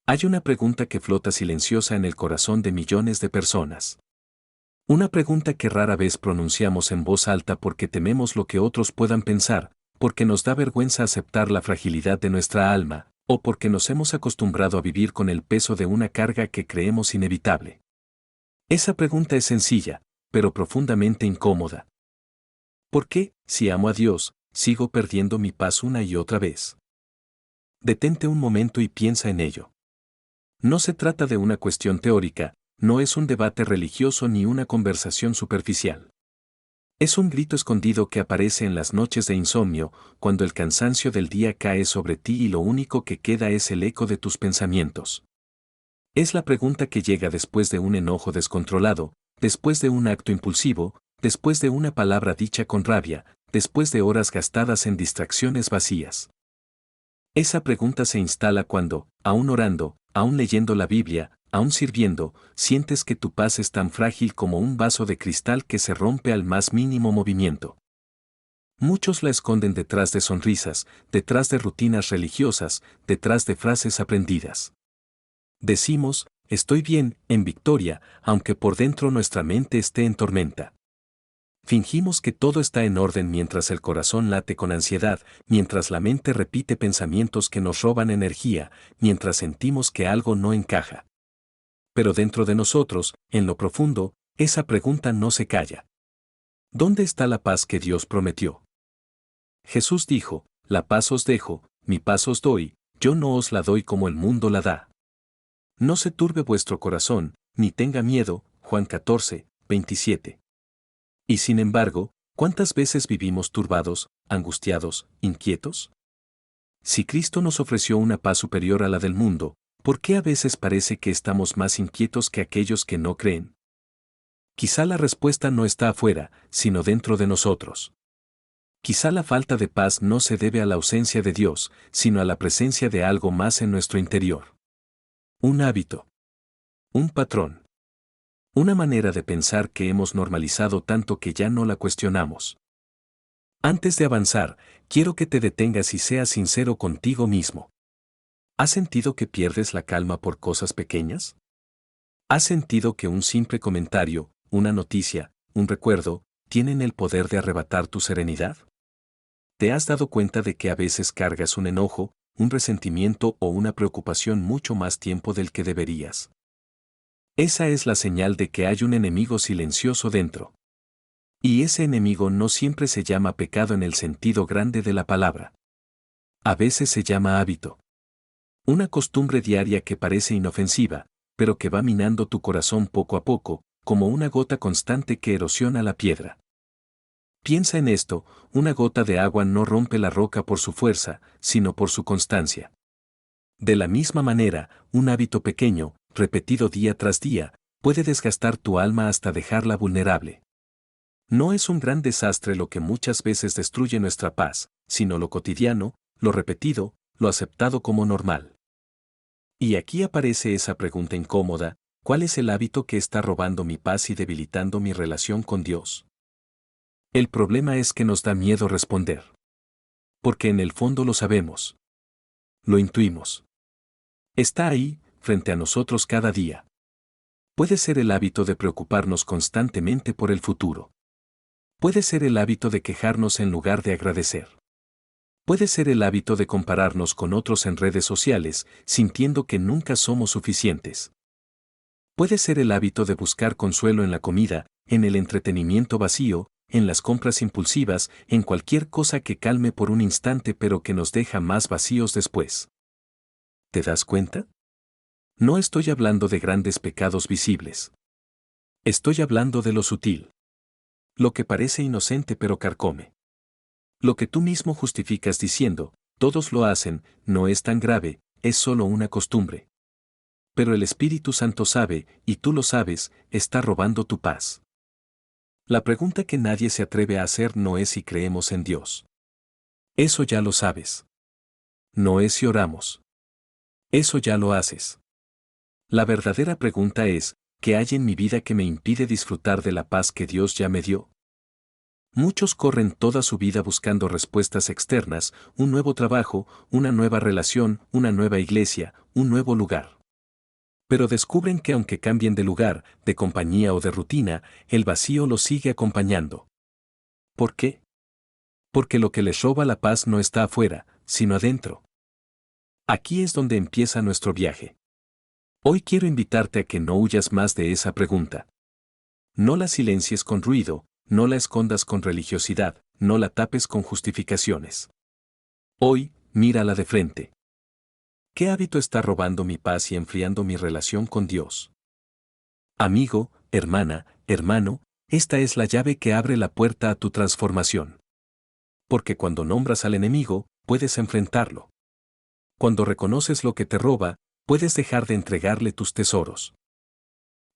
Hay una pregunta que flota silenciosa en el corazón de millones de personas. Una pregunta que rara vez pronunciamos en voz alta porque tememos lo que otros puedan pensar, porque nos da vergüenza aceptar la fragilidad de nuestra alma, o porque nos hemos acostumbrado a vivir con el peso de una carga que creemos inevitable. Esa pregunta es sencilla, pero profundamente incómoda. ¿Por qué, si amo a Dios, sigo perdiendo mi paz una y otra vez? Detente un momento y piensa en ello. No se trata de una cuestión teórica, no es un debate religioso ni una conversación superficial. Es un grito escondido que aparece en las noches de insomnio, cuando el cansancio del día cae sobre ti y lo único que queda es el eco de tus pensamientos. Es la pregunta que llega después de un enojo descontrolado, después de un acto impulsivo, después de una palabra dicha con rabia, después de horas gastadas en distracciones vacías. Esa pregunta se instala cuando, aún orando, aún leyendo la Biblia, aún sirviendo, sientes que tu paz es tan frágil como un vaso de cristal que se rompe al más mínimo movimiento. Muchos la esconden detrás de sonrisas, detrás de rutinas religiosas, detrás de frases aprendidas. Decimos, estoy bien, en victoria, aunque por dentro nuestra mente esté en tormenta. Fingimos que todo está en orden mientras el corazón late con ansiedad, mientras la mente repite pensamientos que nos roban energía, mientras sentimos que algo no encaja. Pero dentro de nosotros, en lo profundo, esa pregunta no se calla. ¿Dónde está la paz que Dios prometió? Jesús dijo, la paz os dejo, mi paz os doy, yo no os la doy como el mundo la da. No se turbe vuestro corazón, ni tenga miedo, Juan 14, 27. Y sin embargo, ¿cuántas veces vivimos turbados, angustiados, inquietos? Si Cristo nos ofreció una paz superior a la del mundo, ¿por qué a veces parece que estamos más inquietos que aquellos que no creen? Quizá la respuesta no está afuera, sino dentro de nosotros. Quizá la falta de paz no se debe a la ausencia de Dios, sino a la presencia de algo más en nuestro interior. Un hábito. Un patrón. Una manera de pensar que hemos normalizado tanto que ya no la cuestionamos. Antes de avanzar, quiero que te detengas y seas sincero contigo mismo. ¿Has sentido que pierdes la calma por cosas pequeñas? ¿Has sentido que un simple comentario, una noticia, un recuerdo, tienen el poder de arrebatar tu serenidad? ¿Te has dado cuenta de que a veces cargas un enojo, un resentimiento o una preocupación mucho más tiempo del que deberías? Esa es la señal de que hay un enemigo silencioso dentro. Y ese enemigo no siempre se llama pecado en el sentido grande de la palabra. A veces se llama hábito. Una costumbre diaria que parece inofensiva, pero que va minando tu corazón poco a poco, como una gota constante que erosiona la piedra. Piensa en esto, una gota de agua no rompe la roca por su fuerza, sino por su constancia. De la misma manera, un hábito pequeño, repetido día tras día, puede desgastar tu alma hasta dejarla vulnerable. No es un gran desastre lo que muchas veces destruye nuestra paz, sino lo cotidiano, lo repetido, lo aceptado como normal. Y aquí aparece esa pregunta incómoda, ¿cuál es el hábito que está robando mi paz y debilitando mi relación con Dios? El problema es que nos da miedo responder. Porque en el fondo lo sabemos. Lo intuimos. Está ahí, frente a nosotros cada día. Puede ser el hábito de preocuparnos constantemente por el futuro. Puede ser el hábito de quejarnos en lugar de agradecer. Puede ser el hábito de compararnos con otros en redes sociales, sintiendo que nunca somos suficientes. Puede ser el hábito de buscar consuelo en la comida, en el entretenimiento vacío, en las compras impulsivas, en cualquier cosa que calme por un instante pero que nos deja más vacíos después. ¿Te das cuenta? No estoy hablando de grandes pecados visibles. Estoy hablando de lo sutil. Lo que parece inocente pero carcome. Lo que tú mismo justificas diciendo, todos lo hacen, no es tan grave, es solo una costumbre. Pero el Espíritu Santo sabe, y tú lo sabes, está robando tu paz. La pregunta que nadie se atreve a hacer no es si creemos en Dios. Eso ya lo sabes. No es si oramos. Eso ya lo haces. La verdadera pregunta es, ¿qué hay en mi vida que me impide disfrutar de la paz que Dios ya me dio? Muchos corren toda su vida buscando respuestas externas, un nuevo trabajo, una nueva relación, una nueva iglesia, un nuevo lugar. Pero descubren que aunque cambien de lugar, de compañía o de rutina, el vacío los sigue acompañando. ¿Por qué? Porque lo que les roba la paz no está afuera, sino adentro. Aquí es donde empieza nuestro viaje. Hoy quiero invitarte a que no huyas más de esa pregunta. No la silencies con ruido, no la escondas con religiosidad, no la tapes con justificaciones. Hoy, mírala de frente. ¿Qué hábito está robando mi paz y enfriando mi relación con Dios? Amigo, hermana, hermano, esta es la llave que abre la puerta a tu transformación. Porque cuando nombras al enemigo, puedes enfrentarlo. Cuando reconoces lo que te roba, puedes dejar de entregarle tus tesoros.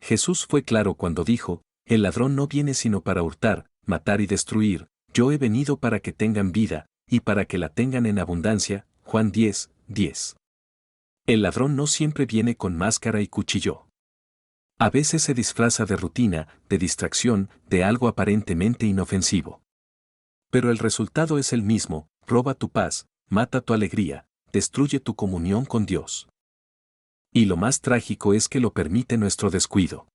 Jesús fue claro cuando dijo, el ladrón no viene sino para hurtar, matar y destruir, yo he venido para que tengan vida, y para que la tengan en abundancia. Juan 10, 10. El ladrón no siempre viene con máscara y cuchillo. A veces se disfraza de rutina, de distracción, de algo aparentemente inofensivo. Pero el resultado es el mismo, roba tu paz, mata tu alegría, destruye tu comunión con Dios. Y lo más trágico es que lo permite nuestro descuido.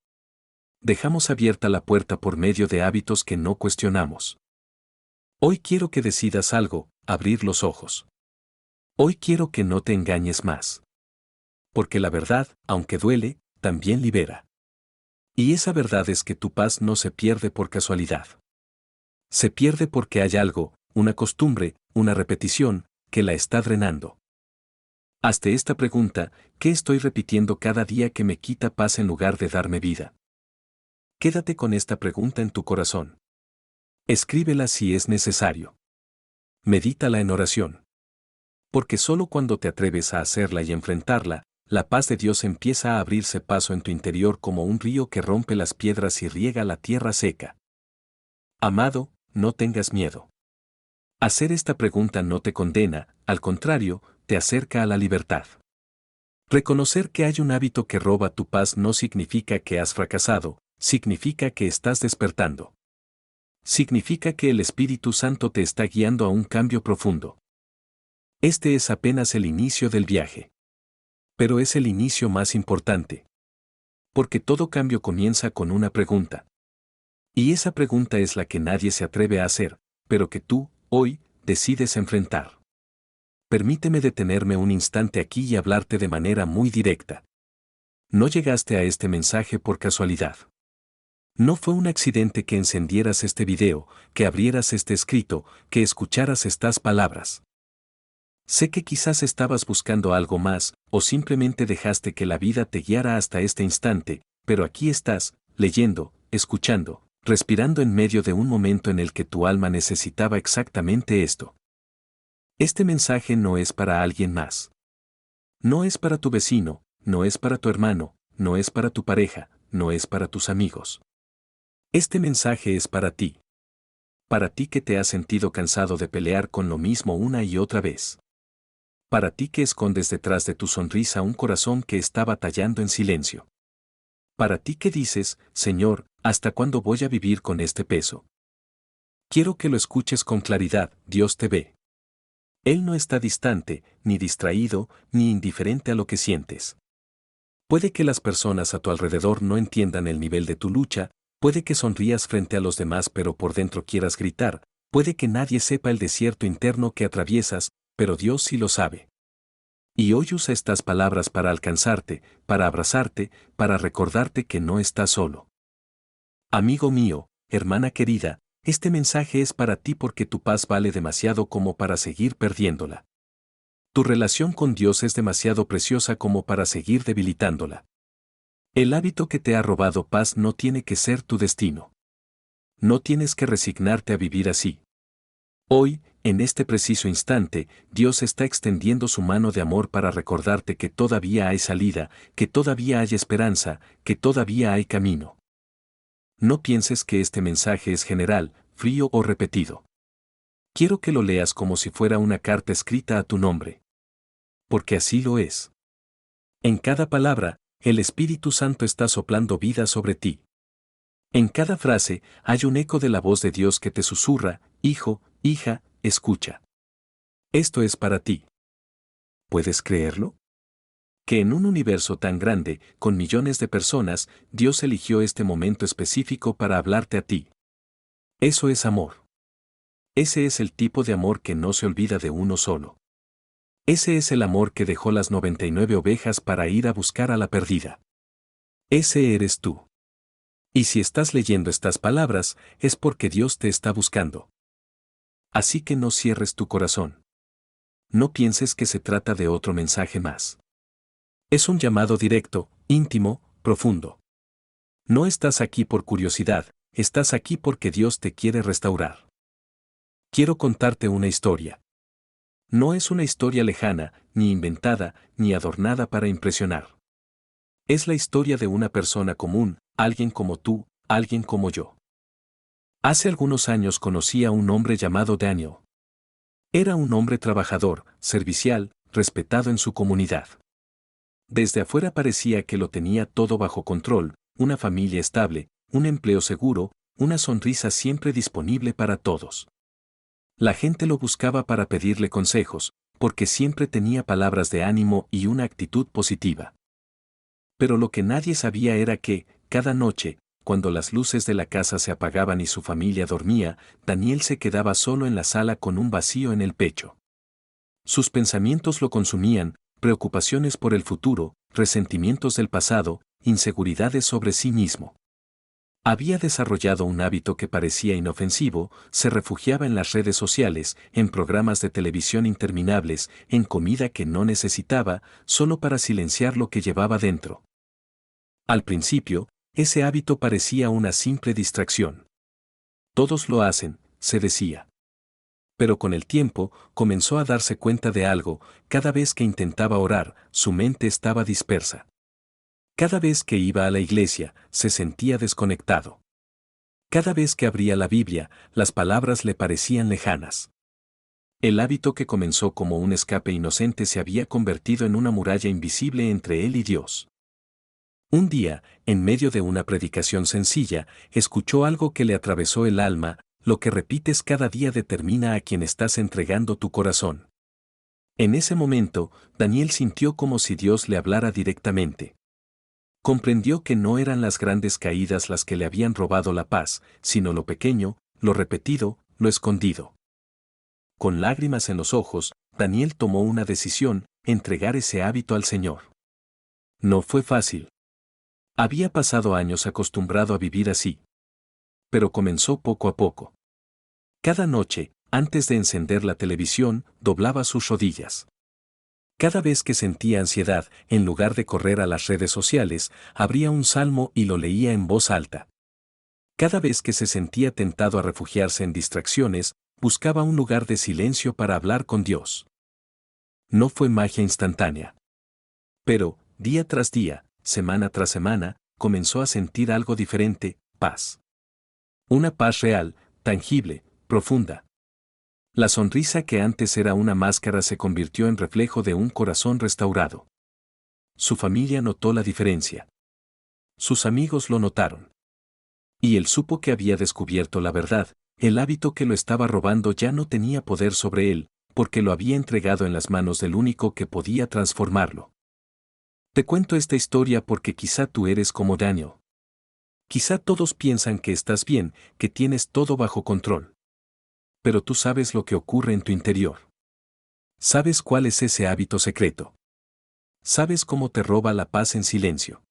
Dejamos abierta la puerta por medio de hábitos que no cuestionamos. Hoy quiero que decidas algo, abrir los ojos. Hoy quiero que no te engañes más. Porque la verdad, aunque duele, también libera. Y esa verdad es que tu paz no se pierde por casualidad. Se pierde porque hay algo, una costumbre, una repetición, que la está drenando. Hazte esta pregunta, ¿qué estoy repitiendo cada día que me quita paz en lugar de darme vida? Quédate con esta pregunta en tu corazón. Escríbela si es necesario. Medítala en oración. Porque solo cuando te atreves a hacerla y enfrentarla, la paz de Dios empieza a abrirse paso en tu interior como un río que rompe las piedras y riega la tierra seca. Amado, no tengas miedo. Hacer esta pregunta no te condena, al contrario, te acerca a la libertad. Reconocer que hay un hábito que roba tu paz no significa que has fracasado, significa que estás despertando. Significa que el Espíritu Santo te está guiando a un cambio profundo. Este es apenas el inicio del viaje. Pero es el inicio más importante. Porque todo cambio comienza con una pregunta. Y esa pregunta es la que nadie se atreve a hacer, pero que tú, hoy, decides enfrentar. Permíteme detenerme un instante aquí y hablarte de manera muy directa. No llegaste a este mensaje por casualidad. No fue un accidente que encendieras este video, que abrieras este escrito, que escucharas estas palabras. Sé que quizás estabas buscando algo más, o simplemente dejaste que la vida te guiara hasta este instante, pero aquí estás, leyendo, escuchando, respirando en medio de un momento en el que tu alma necesitaba exactamente esto. Este mensaje no es para alguien más. No es para tu vecino, no es para tu hermano, no es para tu pareja, no es para tus amigos. Este mensaje es para ti. Para ti que te has sentido cansado de pelear con lo mismo una y otra vez. Para ti que escondes detrás de tu sonrisa un corazón que está batallando en silencio. Para ti que dices, Señor, ¿hasta cuándo voy a vivir con este peso? Quiero que lo escuches con claridad, Dios te ve. Él no está distante, ni distraído, ni indiferente a lo que sientes. Puede que las personas a tu alrededor no entiendan el nivel de tu lucha, puede que sonrías frente a los demás pero por dentro quieras gritar, puede que nadie sepa el desierto interno que atraviesas, pero Dios sí lo sabe. Y hoy usa estas palabras para alcanzarte, para abrazarte, para recordarte que no estás solo. Amigo mío, hermana querida, este mensaje es para ti porque tu paz vale demasiado como para seguir perdiéndola. Tu relación con Dios es demasiado preciosa como para seguir debilitándola. El hábito que te ha robado paz no tiene que ser tu destino. No tienes que resignarte a vivir así. Hoy, en este preciso instante, Dios está extendiendo su mano de amor para recordarte que todavía hay salida, que todavía hay esperanza, que todavía hay camino. No pienses que este mensaje es general, frío o repetido. Quiero que lo leas como si fuera una carta escrita a tu nombre. Porque así lo es. En cada palabra, el Espíritu Santo está soplando vida sobre ti. En cada frase, hay un eco de la voz de Dios que te susurra, hijo, hija, escucha. Esto es para ti. ¿Puedes creerlo? que en un universo tan grande, con millones de personas, Dios eligió este momento específico para hablarte a ti. Eso es amor. Ese es el tipo de amor que no se olvida de uno solo. Ese es el amor que dejó las 99 ovejas para ir a buscar a la perdida. Ese eres tú. Y si estás leyendo estas palabras, es porque Dios te está buscando. Así que no cierres tu corazón. No pienses que se trata de otro mensaje más. Es un llamado directo, íntimo, profundo. No estás aquí por curiosidad, estás aquí porque Dios te quiere restaurar. Quiero contarte una historia. No es una historia lejana, ni inventada, ni adornada para impresionar. Es la historia de una persona común, alguien como tú, alguien como yo. Hace algunos años conocí a un hombre llamado Daniel. Era un hombre trabajador, servicial, respetado en su comunidad. Desde afuera parecía que lo tenía todo bajo control, una familia estable, un empleo seguro, una sonrisa siempre disponible para todos. La gente lo buscaba para pedirle consejos, porque siempre tenía palabras de ánimo y una actitud positiva. Pero lo que nadie sabía era que, cada noche, cuando las luces de la casa se apagaban y su familia dormía, Daniel se quedaba solo en la sala con un vacío en el pecho. Sus pensamientos lo consumían, preocupaciones por el futuro, resentimientos del pasado, inseguridades sobre sí mismo. Había desarrollado un hábito que parecía inofensivo, se refugiaba en las redes sociales, en programas de televisión interminables, en comida que no necesitaba, solo para silenciar lo que llevaba dentro. Al principio, ese hábito parecía una simple distracción. Todos lo hacen, se decía. Pero con el tiempo, comenzó a darse cuenta de algo, cada vez que intentaba orar, su mente estaba dispersa. Cada vez que iba a la iglesia, se sentía desconectado. Cada vez que abría la Biblia, las palabras le parecían lejanas. El hábito que comenzó como un escape inocente se había convertido en una muralla invisible entre él y Dios. Un día, en medio de una predicación sencilla, escuchó algo que le atravesó el alma: lo que repites cada día determina a quien estás entregando tu corazón. En ese momento, Daniel sintió como si Dios le hablara directamente. Comprendió que no eran las grandes caídas las que le habían robado la paz, sino lo pequeño, lo repetido, lo escondido. Con lágrimas en los ojos, Daniel tomó una decisión: entregar ese hábito al Señor. No fue fácil. Había pasado años acostumbrado a vivir así. Pero comenzó poco a poco. Cada noche, antes de encender la televisión, doblaba sus rodillas. Cada vez que sentía ansiedad, en lugar de correr a las redes sociales, abría un salmo y lo leía en voz alta. Cada vez que se sentía tentado a refugiarse en distracciones, buscaba un lugar de silencio para hablar con Dios. No fue magia instantánea. Pero, día tras día, semana tras semana, comenzó a sentir algo diferente: paz. Una paz real, tangible, profunda. La sonrisa que antes era una máscara se convirtió en reflejo de un corazón restaurado. Su familia notó la diferencia. Sus amigos lo notaron. Y él supo que había descubierto la verdad: el hábito que lo estaba robando ya no tenía poder sobre él, porque lo había entregado en las manos del único que podía transformarlo. Te cuento esta historia porque quizá tú eres como Daniel. Quizá todos piensan que estás bien, que tienes todo bajo control. Pero tú sabes lo que ocurre en tu interior. Sabes cuál es ese hábito secreto. Sabes cómo te roba la paz en silencio.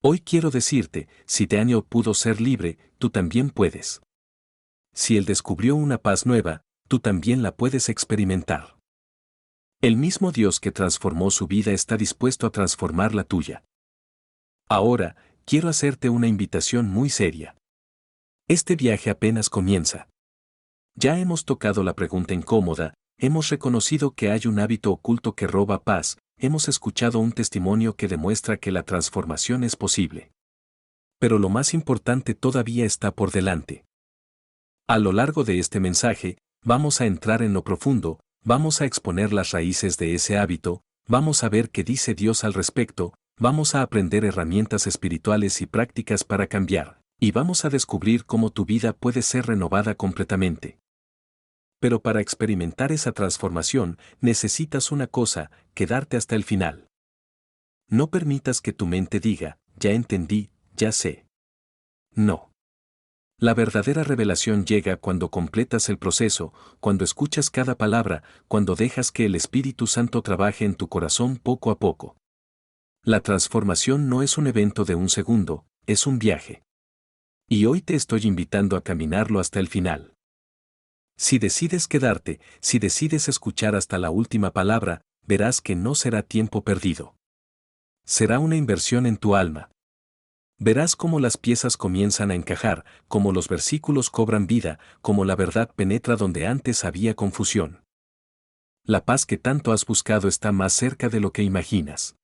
Hoy quiero decirte: si Daniel pudo ser libre, tú también puedes. Si él descubrió una paz nueva, tú también la puedes experimentar. El mismo Dios que transformó su vida está dispuesto a transformar la tuya. Ahora, quiero hacerte una invitación muy seria. Este viaje apenas comienza. Ya hemos tocado la pregunta incómoda, hemos reconocido que hay un hábito oculto que roba paz, hemos escuchado un testimonio que demuestra que la transformación es posible. Pero lo más importante todavía está por delante. A lo largo de este mensaje, vamos a entrar en lo profundo, vamos a exponer las raíces de ese hábito, vamos a ver qué dice Dios al respecto, vamos a aprender herramientas espirituales y prácticas para cambiar, y vamos a descubrir cómo tu vida puede ser renovada completamente. Pero para experimentar esa transformación, necesitas una cosa: quedarte hasta el final. No permitas que tu mente diga, ya entendí, ya sé. No. La verdadera revelación llega cuando completas el proceso, cuando escuchas cada palabra, cuando dejas que el Espíritu Santo trabaje en tu corazón poco a poco. La transformación no es un evento de un segundo, es un viaje. Y hoy te estoy invitando a caminarlo hasta el final. Si decides quedarte, si decides escuchar hasta la última palabra, verás que no será tiempo perdido. Será una inversión en tu alma. Verás cómo las piezas comienzan a encajar, cómo los versículos cobran vida, cómo la verdad penetra donde antes había confusión. La paz que tanto has buscado está más cerca de lo que imaginas.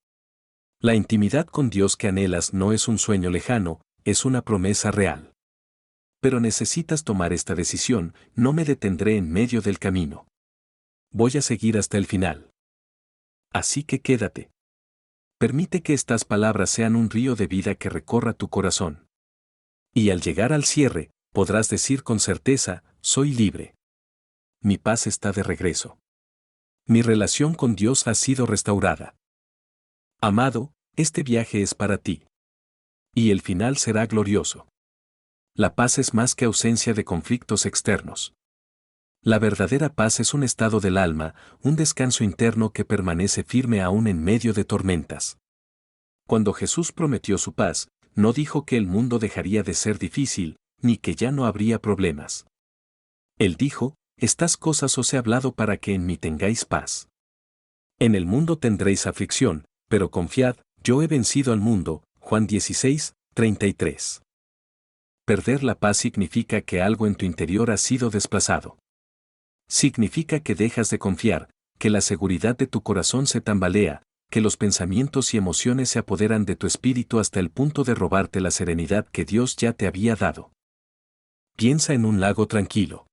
La intimidad con Dios que anhelas no es un sueño lejano, es una promesa real. Pero necesitas tomar esta decisión, no me detendré en medio del camino. Voy a seguir hasta el final. Así que quédate. Permite que estas palabras sean un río de vida que recorra tu corazón. Y al llegar al cierre, podrás decir con certeza, soy libre. Mi paz está de regreso. Mi relación con Dios ha sido restaurada. Amado, este viaje es para ti. Y el final será glorioso. La paz es más que ausencia de conflictos externos. La verdadera paz es un estado del alma, un descanso interno que permanece firme aún en medio de tormentas. Cuando Jesús prometió su paz, no dijo que el mundo dejaría de ser difícil, ni que ya no habría problemas. Él dijo, estas cosas os he hablado para que en mí tengáis paz. En el mundo tendréis aflicción, pero confiad, yo he vencido al mundo. Juan 16, 33. Perder la paz significa que algo en tu interior ha sido desplazado. Significa que dejas de confiar, que la seguridad de tu corazón se tambalea, que los pensamientos y emociones se apoderan de tu espíritu hasta el punto de robarte la serenidad que Dios ya te había dado. Piensa en un lago tranquilo.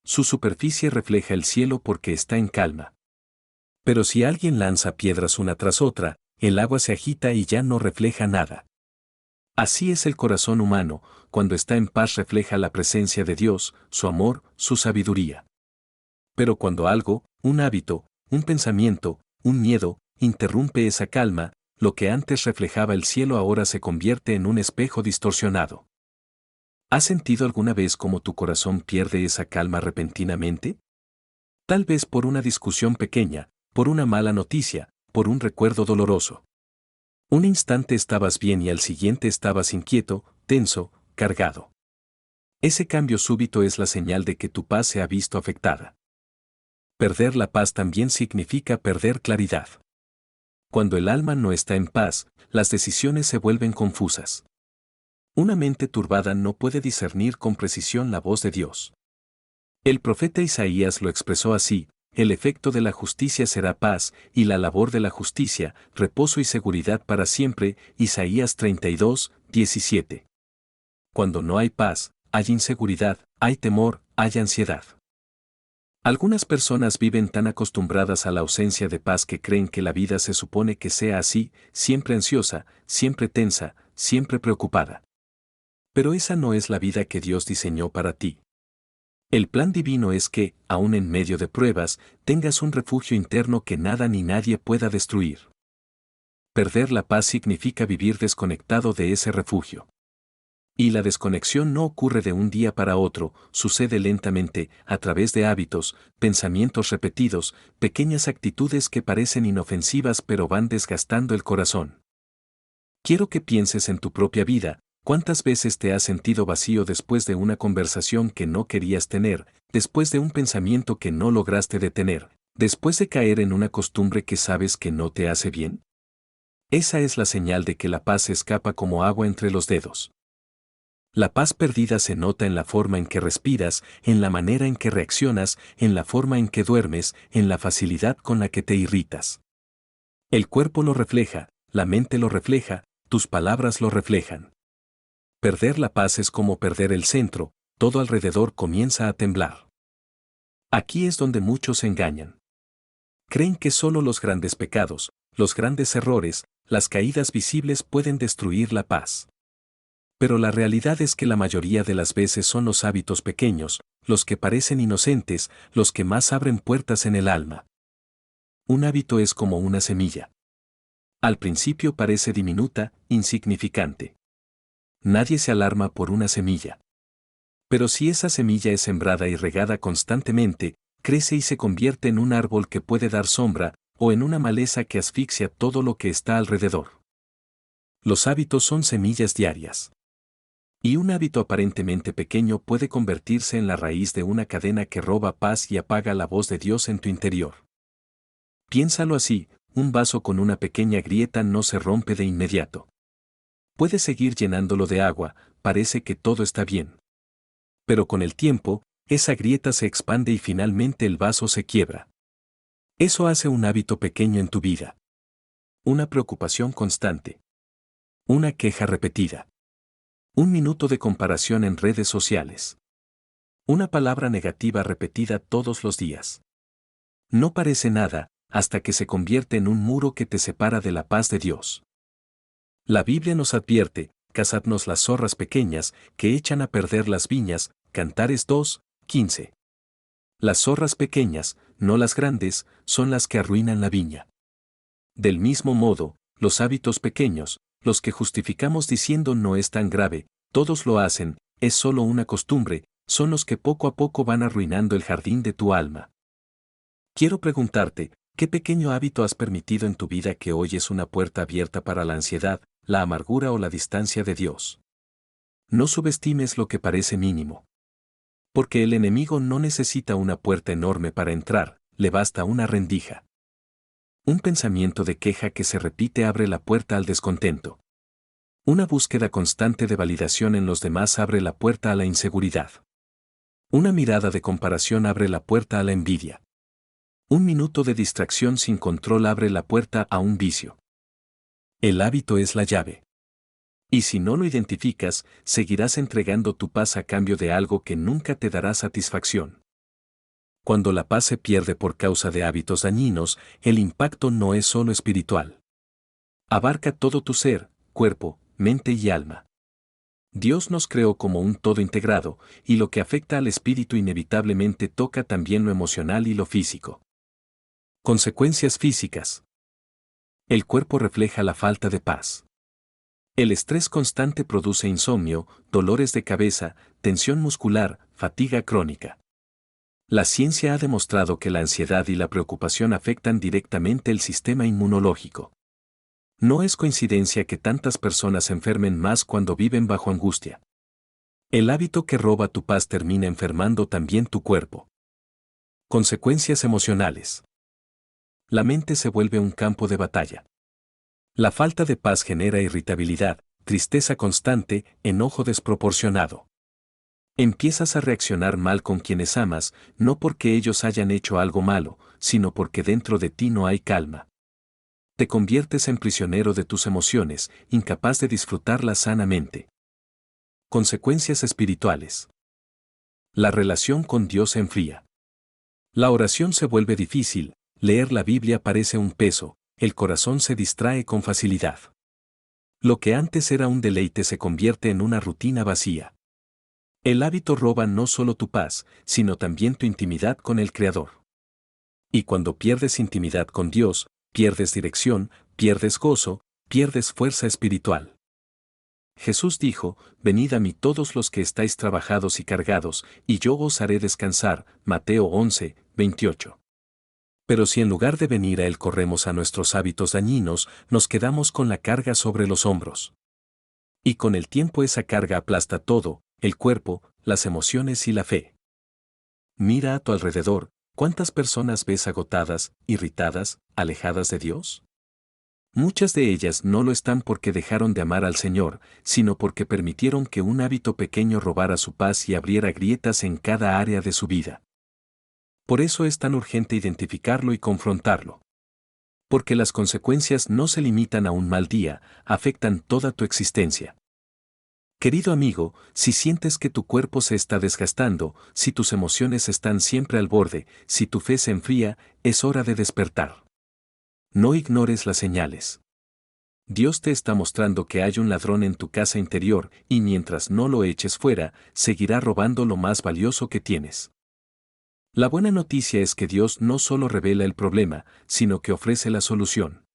Su superficie refleja el cielo porque está en calma. Pero si alguien lanza piedras una tras otra, el agua se agita y ya no refleja nada. Así es el corazón humano, cuando está en paz refleja la presencia de Dios, su amor, su sabiduría. Pero cuando algo, un hábito, un pensamiento, un miedo, interrumpe esa calma, lo que antes reflejaba el cielo ahora se convierte en un espejo distorsionado. ¿Has sentido alguna vez cómo tu corazón pierde esa calma repentinamente? Tal vez por una discusión pequeña, por una mala noticia, por un recuerdo doloroso. Un instante estabas bien y al siguiente estabas inquieto, tenso, cargado. Ese cambio súbito es la señal de que tu paz se ha visto afectada. Perder la paz también significa perder claridad. Cuando el alma no está en paz, las decisiones se vuelven confusas. Una mente turbada no puede discernir con precisión la voz de Dios. El profeta Isaías lo expresó así: el efecto de la justicia será paz, y la labor de la justicia, reposo y seguridad para siempre. Isaías 32, 17. Cuando no hay paz, hay inseguridad, hay temor, hay ansiedad. Algunas personas viven tan acostumbradas a la ausencia de paz que creen que la vida se supone que sea así, siempre ansiosa, siempre tensa, siempre preocupada. Pero esa no es la vida que Dios diseñó para ti. El plan divino es que, aun en medio de pruebas, tengas un refugio interno que nada ni nadie pueda destruir. Perder la paz significa vivir desconectado de ese refugio. Y la desconexión no ocurre de un día para otro, sucede lentamente, a través de hábitos, pensamientos repetidos, pequeñas actitudes que parecen inofensivas pero van desgastando el corazón. Quiero que pienses en tu propia vida. ¿Cuántas veces te has sentido vacío después de una conversación que no querías tener, después de un pensamiento que no lograste detener, después de caer en una costumbre que sabes que no te hace bien? Esa es la señal de que la paz se escapa como agua entre los dedos. La paz perdida se nota en la forma en que respiras, en la manera en que reaccionas, en la forma en que duermes, en la facilidad con la que te irritas. El cuerpo lo refleja, la mente lo refleja, tus palabras lo reflejan. Perder la paz es como perder el centro, todo alrededor comienza a temblar. Aquí es donde muchos se engañan. Creen que solo los grandes pecados, los grandes errores, las caídas visibles pueden destruir la paz. Pero la realidad es que la mayoría de las veces son los hábitos pequeños, los que parecen inocentes, los que más abren puertas en el alma. Un hábito es como una semilla. Al principio parece diminuta, insignificante. Nadie se alarma por una semilla. Pero si esa semilla es sembrada y regada constantemente, crece y se convierte en un árbol que puede dar sombra, o en una maleza que asfixia todo lo que está alrededor. Los hábitos son semillas diarias. Y un hábito aparentemente pequeño puede convertirse en la raíz de una cadena que roba paz y apaga la voz de Dios en tu interior. Piénsalo así, un vaso con una pequeña grieta no se rompe de inmediato. Puedes seguir llenándolo de agua, parece que todo está bien. Pero con el tiempo, esa grieta se expande y finalmente el vaso se quiebra. Eso hace un hábito pequeño en tu vida. Una preocupación constante. Una queja repetida. Un minuto de comparación en redes sociales. Una palabra negativa repetida todos los días. No parece nada, hasta que se convierte en un muro que te separa de la paz de Dios. La Biblia nos advierte, cazadnos las zorras pequeñas, que echan a perder las viñas, Cantares 2, 15. Las zorras pequeñas, no las grandes, son las que arruinan la viña. Del mismo modo, los hábitos pequeños, los que justificamos diciendo no es tan grave, todos lo hacen, es solo una costumbre, son los que poco a poco van arruinando el jardín de tu alma. Quiero preguntarte, ¿qué pequeño hábito has permitido en tu vida que hoy es una puerta abierta para la ansiedad, la amargura o la distancia de Dios? No subestimes lo que parece mínimo. Porque el enemigo no necesita una puerta enorme para entrar, le basta una rendija. Un pensamiento de queja que se repite abre la puerta al descontento. Una búsqueda constante de validación en los demás abre la puerta a la inseguridad. Una mirada de comparación abre la puerta a la envidia. Un minuto de distracción sin control abre la puerta a un vicio. El hábito es la llave. Y si no lo identificas, seguirás entregando tu paz a cambio de algo que nunca te dará satisfacción. Cuando la paz se pierde por causa de hábitos dañinos, el impacto no es solo espiritual. Abarca todo tu ser, cuerpo, mente y alma. Dios nos creó como un todo integrado, y lo que afecta al espíritu inevitablemente toca también lo emocional y lo físico. Consecuencias físicas. El cuerpo refleja la falta de paz. El estrés constante produce insomnio, dolores de cabeza, tensión muscular, fatiga crónica. La ciencia ha demostrado que la ansiedad y la preocupación afectan directamente el sistema inmunológico. No es coincidencia que tantas personas se enfermen más cuando viven bajo angustia. El hábito que roba tu paz termina enfermando también tu cuerpo. Consecuencias emocionales. La mente se vuelve un campo de batalla. La falta de paz genera irritabilidad, tristeza constante, enojo desproporcionado. Empiezas a reaccionar mal con quienes amas, no porque ellos hayan hecho algo malo, sino porque dentro de ti no hay calma. Te conviertes en prisionero de tus emociones, incapaz de disfrutarlas sanamente. Consecuencias espirituales. La relación con Dios se enfría. La oración se vuelve difícil, leer la Biblia parece un peso, el corazón se distrae con facilidad. Lo que antes era un deleite se convierte en una rutina vacía. El hábito roba no solo tu paz, sino también tu intimidad con el Creador. Y cuando pierdes intimidad con Dios, pierdes dirección, pierdes gozo, pierdes fuerza espiritual. Jesús dijo, venid a mí todos los que estáis trabajados y cargados, y yo os haré descansar, Mateo 11, 28. Pero si en lugar de venir a Él corremos a nuestros hábitos dañinos, nos quedamos con la carga sobre los hombros. Y con el tiempo esa carga aplasta todo, el cuerpo, las emociones y la fe. Mira a tu alrededor, ¿cuántas personas ves agotadas, irritadas, alejadas de Dios? Muchas de ellas no lo están porque dejaron de amar al Señor, sino porque permitieron que un hábito pequeño robara su paz y abriera grietas en cada área de su vida. Por eso es tan urgente identificarlo y confrontarlo. Porque las consecuencias no se limitan a un mal día, afectan toda tu existencia. Querido amigo, si sientes que tu cuerpo se está desgastando, si tus emociones están siempre al borde, si tu fe se enfría, es hora de despertar. No ignores las señales. Dios te está mostrando que hay un ladrón en tu casa interior, y mientras no lo eches fuera, seguirá robando lo más valioso que tienes. La buena noticia es que Dios no solo revela el problema, sino que ofrece la solución.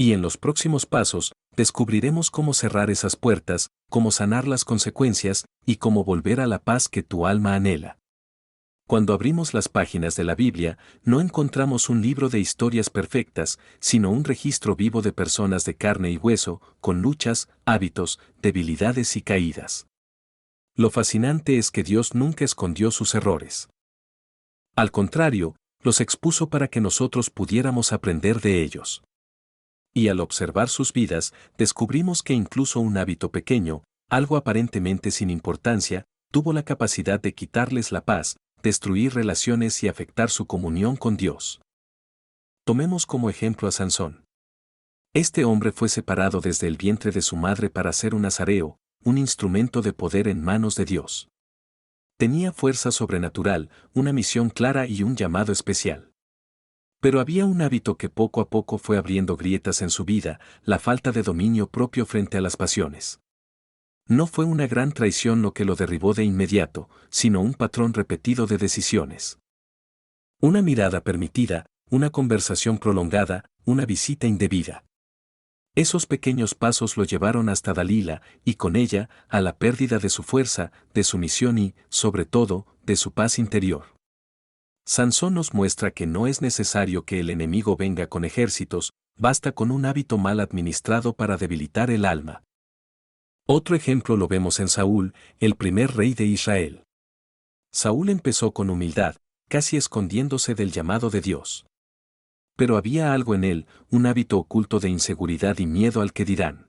Y en los próximos pasos, descubriremos cómo cerrar esas puertas, cómo sanar las consecuencias y cómo volver a la paz que tu alma anhela. Cuando abrimos las páginas de la Biblia, no encontramos un libro de historias perfectas, sino un registro vivo de personas de carne y hueso, con luchas, hábitos, debilidades y caídas. Lo fascinante es que Dios nunca escondió sus errores. Al contrario, los expuso para que nosotros pudiéramos aprender de ellos. Y al observar sus vidas, descubrimos que incluso un hábito pequeño, algo aparentemente sin importancia, tuvo la capacidad de quitarles la paz, destruir relaciones y afectar su comunión con Dios. Tomemos como ejemplo a Sansón. Este hombre fue separado desde el vientre de su madre para ser un nazareo, un instrumento de poder en manos de Dios. Tenía fuerza sobrenatural, una misión clara y un llamado especial. Pero había un hábito que poco a poco fue abriendo grietas en su vida, la falta de dominio propio frente a las pasiones. No fue una gran traición lo que lo derribó de inmediato, sino un patrón repetido de decisiones. Una mirada permitida, una conversación prolongada, una visita indebida. Esos pequeños pasos lo llevaron hasta Dalila, y con ella, a la pérdida de su fuerza, de su misión y, sobre todo, de su paz interior. Sansón nos muestra que no es necesario que el enemigo venga con ejércitos, basta con un hábito mal administrado para debilitar el alma. Otro ejemplo lo vemos en Saúl, el primer rey de Israel. Saúl empezó con humildad, casi escondiéndose del llamado de Dios. Pero había algo en él, un hábito oculto de inseguridad y miedo al que dirán.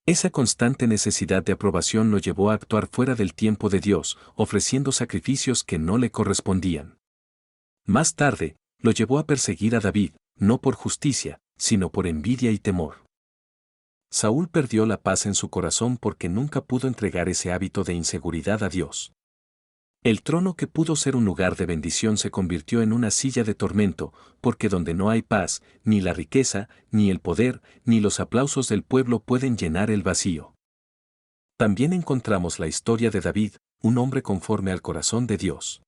Esa constante necesidad de aprobación lo llevó a actuar fuera del tiempo de Dios, ofreciendo sacrificios que no le correspondían. Más tarde, lo llevó a perseguir a David, no por justicia, sino por envidia y temor. Saúl perdió la paz en su corazón porque nunca pudo entregar ese hábito de inseguridad a Dios. El trono que pudo ser un lugar de bendición se convirtió en una silla de tormento, porque donde no hay paz, ni la riqueza, ni el poder, ni los aplausos del pueblo pueden llenar el vacío. También encontramos la historia de David, un hombre conforme al corazón de Dios.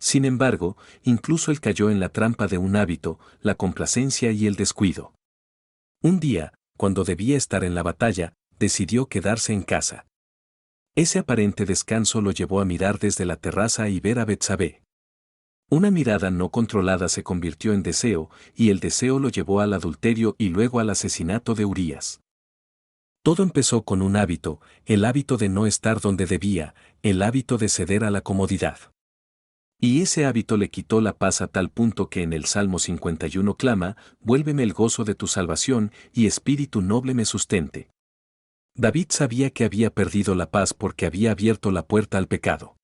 Sin embargo, incluso él cayó en la trampa de un hábito, la complacencia y el descuido. Un día, cuando debía estar en la batalla, decidió quedarse en casa. Ese aparente descanso lo llevó a mirar desde la terraza y ver a Betsabé. Una mirada no controlada se convirtió en deseo, y el deseo lo llevó al adulterio y luego al asesinato de Urías. Todo empezó con un hábito, el hábito de no estar donde debía, el hábito de ceder a la comodidad. Y ese hábito le quitó la paz a tal punto que en el Salmo 51 clama, «Vuélveme el gozo de tu salvación, y espíritu noble me sustente». David sabía que había perdido la paz porque había abierto la puerta al pecado.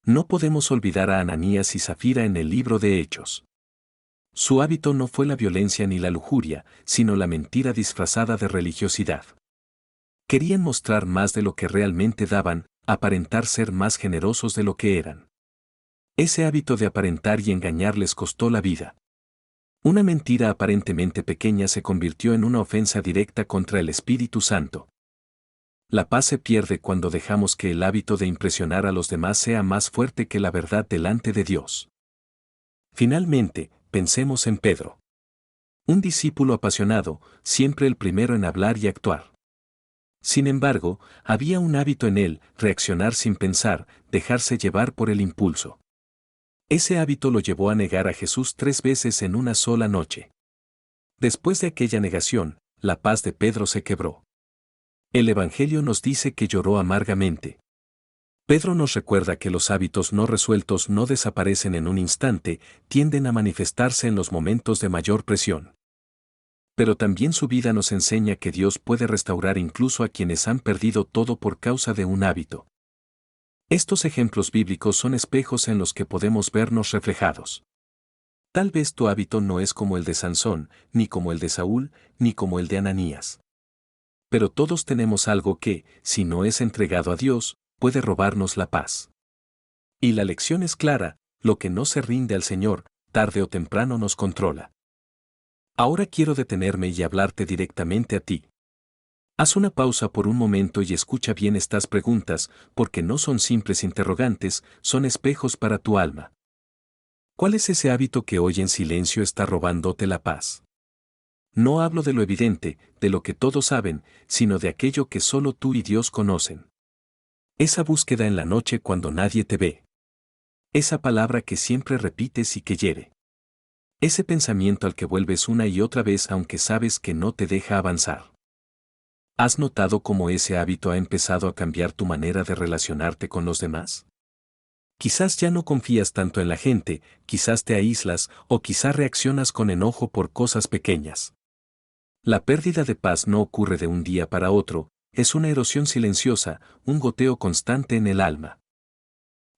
No podemos olvidar a Ananías y Zafira en el libro de Hechos. Su hábito no fue la violencia ni la lujuria, sino la mentira disfrazada de religiosidad. Querían mostrar más de lo que realmente daban, aparentar ser más generosos de lo que eran. Ese hábito de aparentar y engañar les costó la vida. Una mentira aparentemente pequeña se convirtió en una ofensa directa contra el Espíritu Santo. La paz se pierde cuando dejamos que el hábito de impresionar a los demás sea más fuerte que la verdad delante de Dios. Finalmente, pensemos en Pedro. Un discípulo apasionado, siempre el primero en hablar y actuar. Sin embargo, había un hábito en él, reaccionar sin pensar, dejarse llevar por el impulso. Ese hábito lo llevó a negar a Jesús 3 veces en una sola noche. Después de aquella negación, la paz de Pedro se quebró. El Evangelio nos dice que lloró amargamente. Pedro nos recuerda que los hábitos no resueltos no desaparecen en un instante, tienden a manifestarse en los momentos de mayor presión. Pero también su vida nos enseña que Dios puede restaurar incluso a quienes han perdido todo por causa de un hábito. Estos ejemplos bíblicos son espejos en los que podemos vernos reflejados. Tal vez tu hábito no es como el de Sansón, ni como el de Saúl, ni como el de Ananías. Pero todos tenemos algo que, si no es entregado a Dios, puede robarnos la paz. Y la lección es clara, lo que no se rinde al Señor, tarde o temprano nos controla. Ahora quiero detenerme y hablarte directamente a ti. Haz una pausa por un momento y escucha bien estas preguntas, porque no son simples interrogantes, son espejos para tu alma. ¿Cuál es ese hábito que hoy en silencio está robándote la paz? No hablo de lo evidente, de lo que todos saben, sino de aquello que solo tú y Dios conocen. Esa búsqueda en la noche cuando nadie te ve. Esa palabra que siempre repites y que hiere. Ese pensamiento al que vuelves una y otra vez aunque sabes que no te deja avanzar. ¿Has notado cómo ese hábito ha empezado a cambiar tu manera de relacionarte con los demás? Quizás ya no confías tanto en la gente, quizás te aíslas o quizás reaccionas con enojo por cosas pequeñas. La pérdida de paz no ocurre de un día para otro, es una erosión silenciosa, un goteo constante en el alma.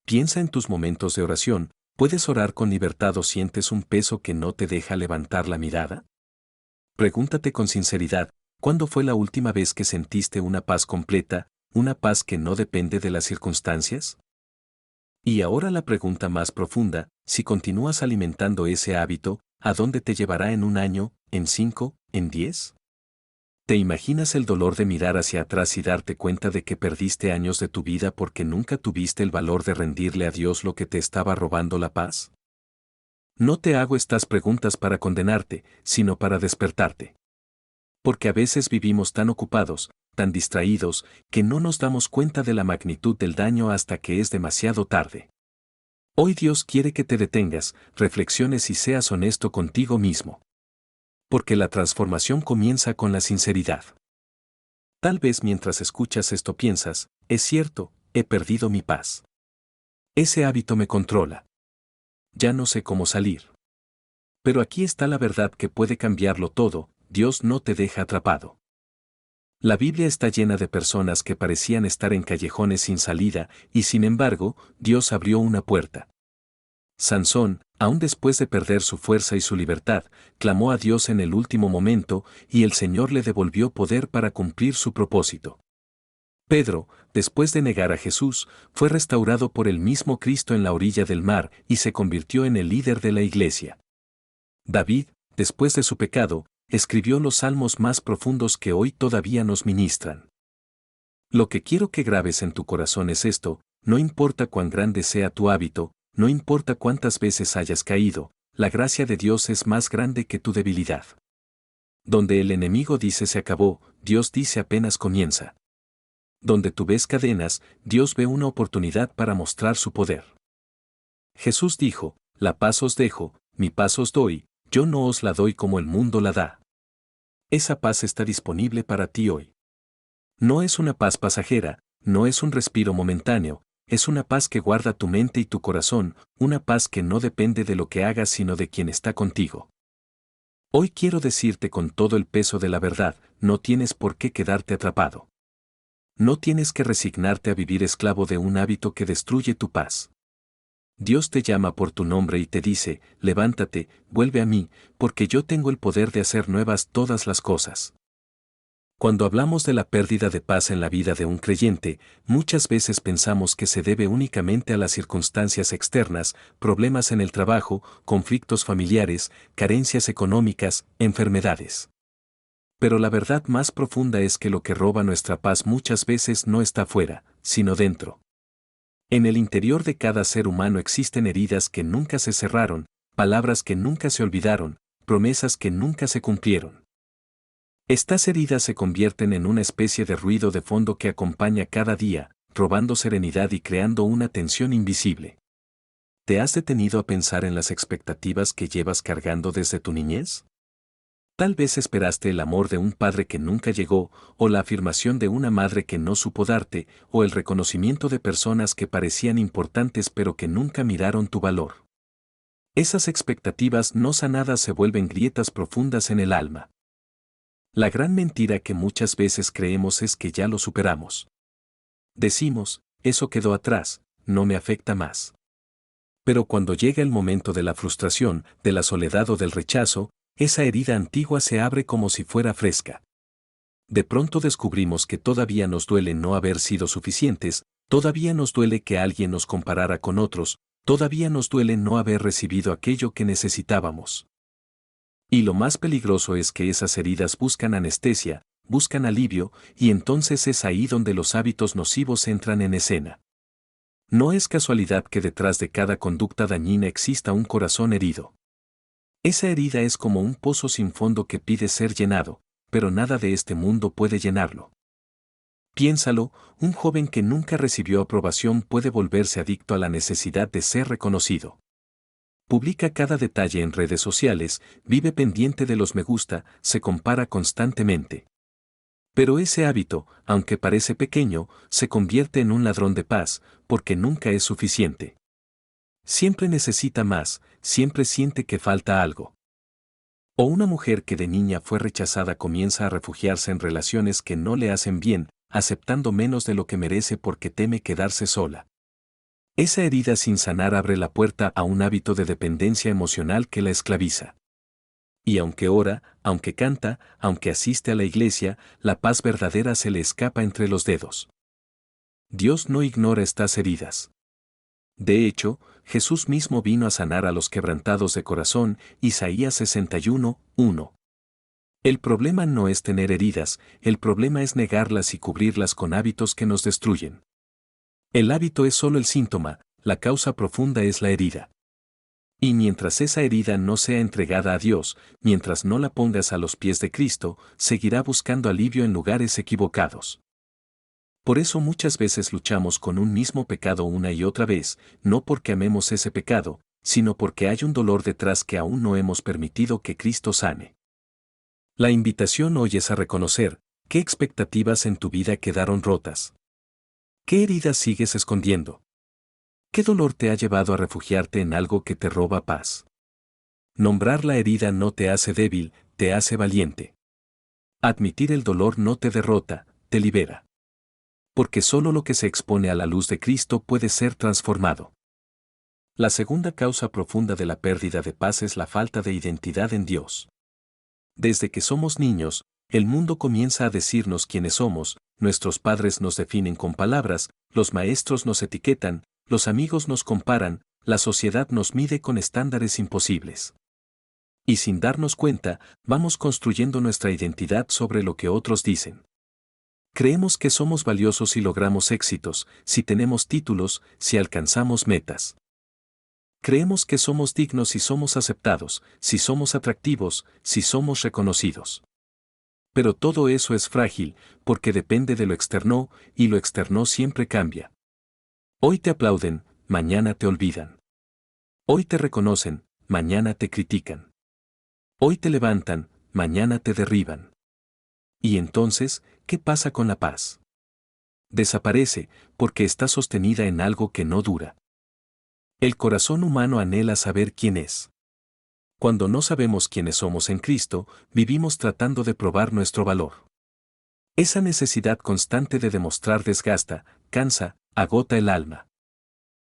Piensa en tus momentos de oración, ¿puedes orar con libertad o sientes un peso que no te deja levantar la mirada? Pregúntate con sinceridad, ¿cuándo fue la última vez que sentiste una paz completa, una paz que no depende de las circunstancias? Y ahora la pregunta más profunda, si continúas alimentando ese hábito, ¿a dónde te llevará en un año, en 5, en 10? ¿Te imaginas el dolor de mirar hacia atrás y darte cuenta de que perdiste años de tu vida porque nunca tuviste el valor de rendirle a Dios lo que te estaba robando la paz? No te hago estas preguntas para condenarte, sino para despertarte. Porque a veces vivimos tan ocupados, tan distraídos, que no nos damos cuenta de la magnitud del daño hasta que es demasiado tarde. Hoy Dios quiere que te detengas, reflexiones y seas honesto contigo mismo. Porque la transformación comienza con la sinceridad. Tal vez mientras escuchas esto piensas, es cierto, he perdido mi paz. Ese hábito me controla. Ya no sé cómo salir. Pero aquí está la verdad que puede cambiarlo todo, Dios no te deja atrapado. La Biblia está llena de personas que parecían estar en callejones sin salida, y sin embargo, Dios abrió una puerta. Sansón, aun después de perder su fuerza y su libertad, clamó a Dios en el último momento, y el Señor le devolvió poder para cumplir su propósito. Pedro, después de negar a Jesús, fue restaurado por el mismo Cristo en la orilla del mar y se convirtió en el líder de la iglesia. David, después de su pecado, escribió los salmos más profundos que hoy todavía nos ministran. Lo que quiero que grabes en tu corazón es esto: no importa cuán grande sea tu hábito, no importa cuántas veces hayas caído, la gracia de Dios es más grande que tu debilidad. Donde el enemigo dice se acabó, Dios dice apenas comienza. Donde tú ves cadenas, Dios ve una oportunidad para mostrar su poder. Jesús dijo: la paz os dejo, mi paz os doy, yo no os la doy como el mundo la da. Esa paz está disponible para ti hoy. No es una paz pasajera, no es un respiro momentáneo, es una paz que guarda tu mente y tu corazón, una paz que no depende de lo que hagas sino de quien está contigo. Hoy quiero decirte con todo el peso de la verdad, no tienes por qué quedarte atrapado. No tienes que resignarte a vivir esclavo de un hábito que destruye tu paz. Dios te llama por tu nombre y te dice: levántate, vuelve a mí, porque yo tengo el poder de hacer nuevas todas las cosas. Cuando hablamos de la pérdida de paz en la vida de un creyente, muchas veces pensamos que se debe únicamente a las circunstancias externas, problemas en el trabajo, conflictos familiares, carencias económicas, enfermedades. Pero la verdad más profunda es que lo que roba nuestra paz muchas veces no está fuera, sino dentro. En el interior de cada ser humano existen heridas que nunca se cerraron, palabras que nunca se olvidaron, promesas que nunca se cumplieron. Estas heridas se convierten en una especie de ruido de fondo que acompaña cada día, robando serenidad y creando una tensión invisible. ¿Te has detenido a pensar en las expectativas que llevas cargando desde tu niñez? Tal vez esperaste el amor de un padre que nunca llegó, o la afirmación de una madre que no supo darte, o el reconocimiento de personas que parecían importantes pero que nunca miraron tu valor. Esas expectativas no sanadas se vuelven grietas profundas en el alma. La gran mentira que muchas veces creemos es que ya lo superamos. Decimos: eso quedó atrás, no me afecta más. Pero cuando llega el momento de la frustración, de la soledad o del rechazo, esa herida antigua se abre como si fuera fresca. De pronto descubrimos que todavía nos duele no haber sido suficientes, todavía nos duele que alguien nos comparara con otros, todavía nos duele no haber recibido aquello que necesitábamos. Y lo más peligroso es que esas heridas buscan anestesia, buscan alivio, y entonces es ahí donde los hábitos nocivos entran en escena. No es casualidad que detrás de cada conducta dañina exista un corazón herido. Esa herida es como un pozo sin fondo que pide ser llenado, pero nada de este mundo puede llenarlo. Piénsalo, un joven que nunca recibió aprobación puede volverse adicto a la necesidad de ser reconocido. Publica cada detalle en redes sociales, vive pendiente de los me gusta, se compara constantemente. Pero ese hábito, aunque parece pequeño, se convierte en un ladrón de paz, porque nunca es suficiente. Siempre necesita más, siempre siente que falta algo. O una mujer que de niña fue rechazada comienza a refugiarse en relaciones que no le hacen bien, aceptando menos de lo que merece porque teme quedarse sola. Esa herida sin sanar abre la puerta a un hábito de dependencia emocional que la esclaviza. Y aunque ora, aunque canta, aunque asiste a la iglesia, la paz verdadera se le escapa entre los dedos. Dios no ignora estas heridas. De hecho, Jesús mismo vino a sanar a los quebrantados de corazón, Isaías 61:1. El problema no es tener heridas, el problema es negarlas y cubrirlas con hábitos que nos destruyen. El hábito es solo el síntoma, la causa profunda es la herida. Y mientras esa herida no sea entregada a Dios, mientras no la pongas a los pies de Cristo, seguirá buscando alivio en lugares equivocados. Por eso muchas veces luchamos con un mismo pecado una y otra vez, no porque amemos ese pecado, sino porque hay un dolor detrás que aún no hemos permitido que Cristo sane. La invitación hoy es a reconocer, ¿qué expectativas en tu vida quedaron rotas? ¿Qué heridas sigues escondiendo? ¿Qué dolor te ha llevado a refugiarte en algo que te roba paz? Nombrar la herida no te hace débil, te hace valiente. Admitir el dolor no te derrota, te libera. Porque solo lo que se expone a la luz de Cristo puede ser transformado. La segunda causa profunda de la pérdida de paz es la falta de identidad en Dios. Desde que somos niños, el mundo comienza a decirnos quiénes somos, nuestros padres nos definen con palabras, los maestros nos etiquetan, los amigos nos comparan, la sociedad nos mide con estándares imposibles. Y sin darnos cuenta, vamos construyendo nuestra identidad sobre lo que otros dicen. Creemos que somos valiosos si logramos éxitos, si tenemos títulos, si alcanzamos metas. Creemos que somos dignos si somos aceptados, si somos atractivos, si somos reconocidos. Pero todo eso es frágil, porque depende de lo externo, y lo externo siempre cambia. Hoy te aplauden, mañana te olvidan. Hoy te reconocen, mañana te critican. Hoy te levantan, mañana te derriban. Y entonces, ¿qué pasa con la paz? Desaparece, porque está sostenida en algo que no dura. El corazón humano anhela saber quién es. Cuando no sabemos quiénes somos en Cristo, vivimos tratando de probar nuestro valor. Esa necesidad constante de demostrar desgasta, cansa, agota el alma.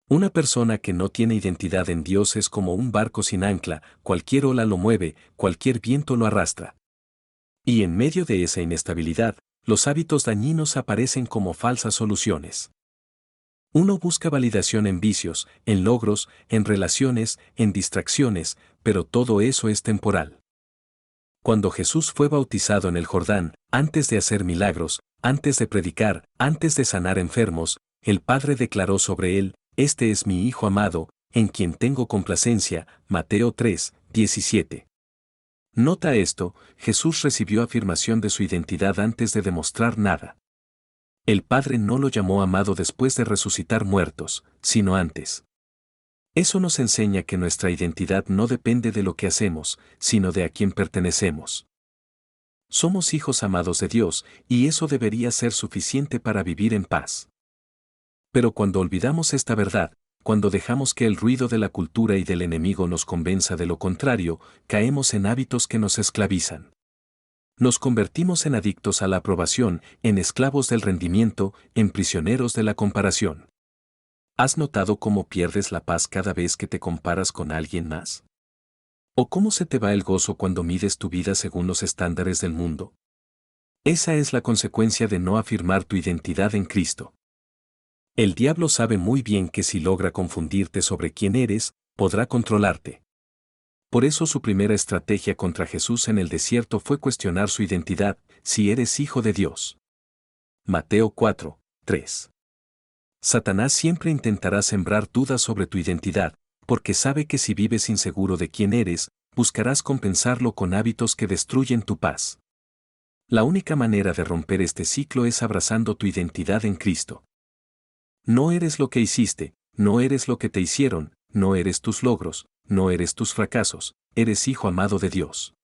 Una persona que no tiene identidad en Dios es como un barco sin ancla, cualquier ola lo mueve, cualquier viento lo arrastra. Y en medio de esa inestabilidad, los hábitos dañinos aparecen como falsas soluciones. Uno busca validación en vicios, en logros, en relaciones, en distracciones, pero todo eso es temporal. Cuando Jesús fue bautizado en el Jordán, antes de hacer milagros, antes de predicar, antes de sanar enfermos, el Padre declaró sobre él: "Este es mi Hijo amado, en quien tengo complacencia", Mateo 3:17. Nota esto, Jesús recibió afirmación de su identidad antes de demostrar nada. El Padre no lo llamó amado después de resucitar muertos, sino antes. Eso nos enseña que nuestra identidad no depende de lo que hacemos, sino de a quién pertenecemos. Somos hijos amados de Dios, y eso debería ser suficiente para vivir en paz. Pero cuando olvidamos esta verdad, cuando dejamos que el ruido de la cultura y del enemigo nos convenza de lo contrario, caemos en hábitos que nos esclavizan. Nos convertimos en adictos a la aprobación, en esclavos del rendimiento, en prisioneros de la comparación. ¿Has notado cómo pierdes la paz cada vez que te comparas con alguien más? ¿O cómo se te va el gozo cuando mides tu vida según los estándares del mundo? Esa es la consecuencia de no afirmar tu identidad en Cristo. El diablo sabe muy bien que si logra confundirte sobre quién eres, podrá controlarte. Por eso su primera estrategia contra Jesús en el desierto fue cuestionar su identidad: si eres hijo de Dios. Mateo 4:3. Satanás siempre intentará sembrar dudas sobre tu identidad, porque sabe que si vives inseguro de quién eres, buscarás compensarlo con hábitos que destruyen tu paz. La única manera de romper este ciclo es abrazando tu identidad en Cristo. No eres lo que hiciste, no eres lo que te hicieron, no eres tus logros, no eres tus fracasos, eres hijo amado de Dios.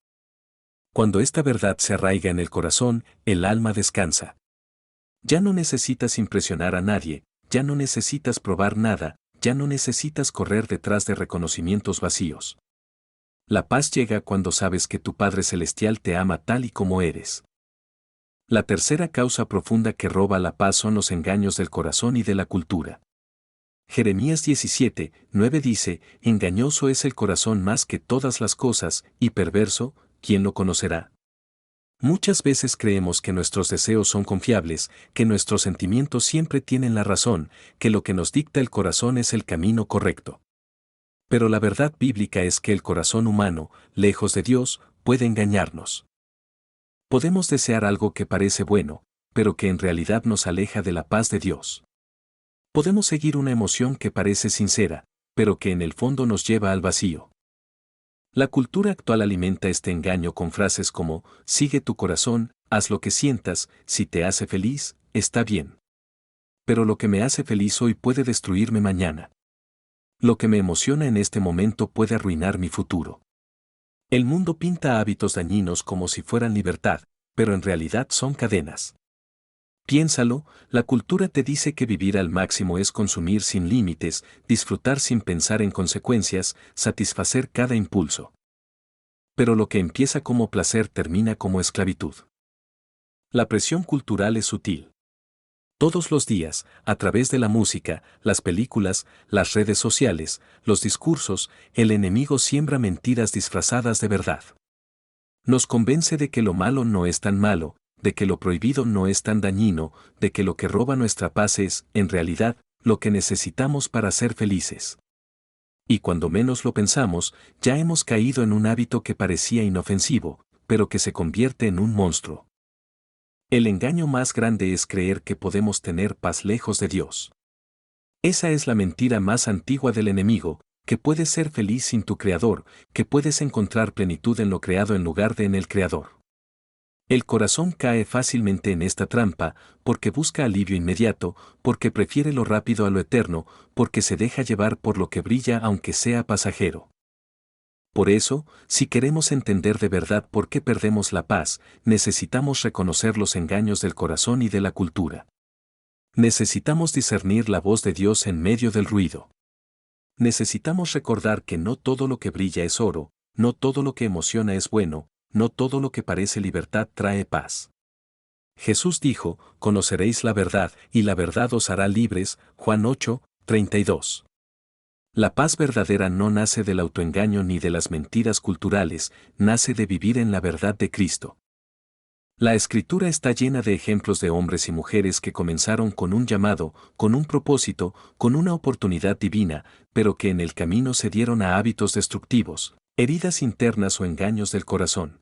Cuando esta verdad se arraiga en el corazón, el alma descansa. Ya no necesitas impresionar a nadie, ya no necesitas probar nada, ya no necesitas correr detrás de reconocimientos vacíos. La paz llega cuando sabes que tu Padre Celestial te ama tal y como eres. La tercera causa profunda que roba la paz son los engaños del corazón y de la cultura. Jeremías 17:9 dice, engañoso es el corazón más que todas las cosas, y perverso, ¿quién lo conocerá? Muchas veces creemos que nuestros deseos son confiables, que nuestros sentimientos siempre tienen la razón, que lo que nos dicta el corazón es el camino correcto. Pero la verdad bíblica es que el corazón humano, lejos de Dios, puede engañarnos. Podemos desear algo que parece bueno, pero que en realidad nos aleja de la paz de Dios. Podemos seguir una emoción que parece sincera, pero que en el fondo nos lleva al vacío. La cultura actual alimenta este engaño con frases como, sigue tu corazón, haz lo que sientas, si te hace feliz, está bien. Pero lo que me hace feliz hoy puede destruirme mañana. Lo que me emociona en este momento puede arruinar mi futuro. El mundo pinta hábitos dañinos como si fueran libertad, pero en realidad son cadenas. Piénsalo, la cultura te dice que vivir al máximo es consumir sin límites, disfrutar sin pensar en consecuencias, satisfacer cada impulso. Pero lo que empieza como placer termina como esclavitud. La presión cultural es sutil. Todos los días, a través de la música, las películas, las redes sociales, los discursos, el enemigo siembra mentiras disfrazadas de verdad. Nos convence de que lo malo no es tan malo, de que lo prohibido no es tan dañino, de que lo que roba nuestra paz es, en realidad, lo que necesitamos para ser felices. Y cuando menos lo pensamos, ya hemos caído en un hábito que parecía inofensivo, pero que se convierte en un monstruo. El engaño más grande es creer que podemos tener paz lejos de Dios. Esa es la mentira más antigua del enemigo, que puedes ser feliz sin tu Creador, que puedes encontrar plenitud en lo creado en lugar de en el Creador. El corazón cae fácilmente en esta trampa, porque busca alivio inmediato, porque prefiere lo rápido a lo eterno, porque se deja llevar por lo que brilla aunque sea pasajero. Por eso, si queremos entender de verdad por qué perdemos la paz, necesitamos reconocer los engaños del corazón y de la cultura. Necesitamos discernir la voz de Dios en medio del ruido. Necesitamos recordar que no todo lo que brilla es oro, no todo lo que emociona es bueno, no todo lo que parece libertad trae paz. Jesús dijo, conoceréis la verdad, y la verdad os hará libres, Juan 8:32. La paz verdadera no nace del autoengaño ni de las mentiras culturales, nace de vivir en la verdad de Cristo. La Escritura está llena de ejemplos de hombres y mujeres que comenzaron con un llamado, con un propósito, con una oportunidad divina, pero que en el camino se dieron a hábitos destructivos, heridas internas o engaños del corazón.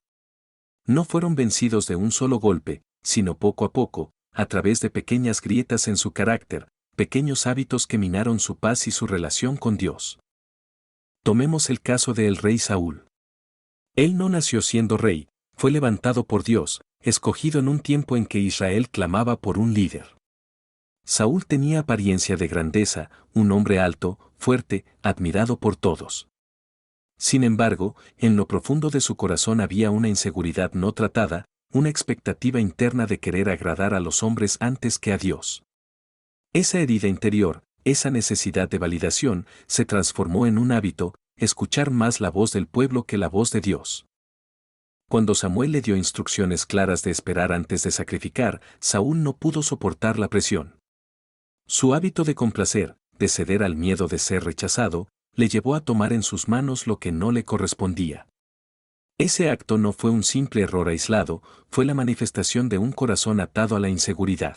No fueron vencidos de un solo golpe, sino poco a poco, a través de pequeñas grietas en su carácter, pequeños hábitos que minaron su paz y su relación con Dios. Tomemos el caso del rey Saúl. Él no nació siendo rey, fue levantado por Dios, escogido en un tiempo en que Israel clamaba por un líder. Saúl tenía apariencia de grandeza, un hombre alto, fuerte, admirado por todos. Sin embargo, en lo profundo de su corazón había una inseguridad no tratada, una expectativa interna de querer agradar a los hombres antes que a Dios. Esa herida interior, esa necesidad de validación, se transformó en un hábito, escuchar más la voz del pueblo que la voz de Dios. Cuando Samuel le dio instrucciones claras de esperar antes de sacrificar, Saúl no pudo soportar la presión. Su hábito de complacer, de ceder al miedo de ser rechazado, le llevó a tomar en sus manos lo que no le correspondía. Ese acto no fue un simple error aislado, fue la manifestación de un corazón atado a la inseguridad.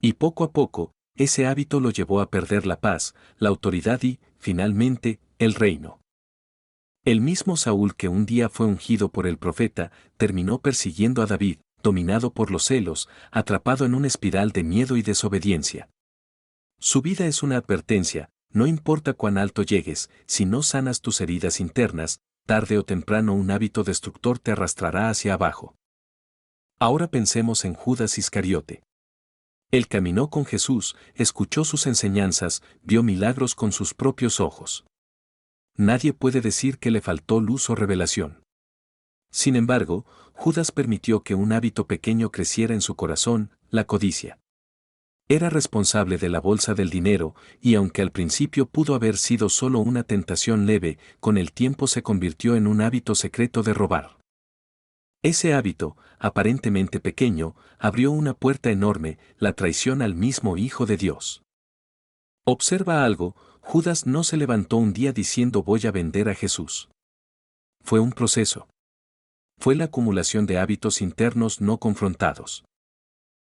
Y poco a poco, ese hábito lo llevó a perder la paz, la autoridad y, finalmente, el reino. El mismo Saúl que un día fue ungido por el profeta, terminó persiguiendo a David, dominado por los celos, atrapado en una espiral de miedo y desobediencia. Su vida es una advertencia, no importa cuán alto llegues, si no sanas tus heridas internas, tarde o temprano un hábito destructor te arrastrará hacia abajo. Ahora pensemos en Judas Iscariote. Él caminó con Jesús, escuchó sus enseñanzas, vio milagros con sus propios ojos. Nadie puede decir que le faltó luz o revelación. Sin embargo, Judas permitió que un hábito pequeño creciera en su corazón, la codicia. Era responsable de la bolsa del dinero, y aunque al principio pudo haber sido solo una tentación leve, con el tiempo se convirtió en un hábito secreto de robar. Ese hábito, aparentemente pequeño, abrió una puerta enorme, la traición al mismo Hijo de Dios. Observa algo, Judas no se levantó un día diciendo voy a vender a Jesús. Fue un proceso. Fue la acumulación de hábitos internos no confrontados.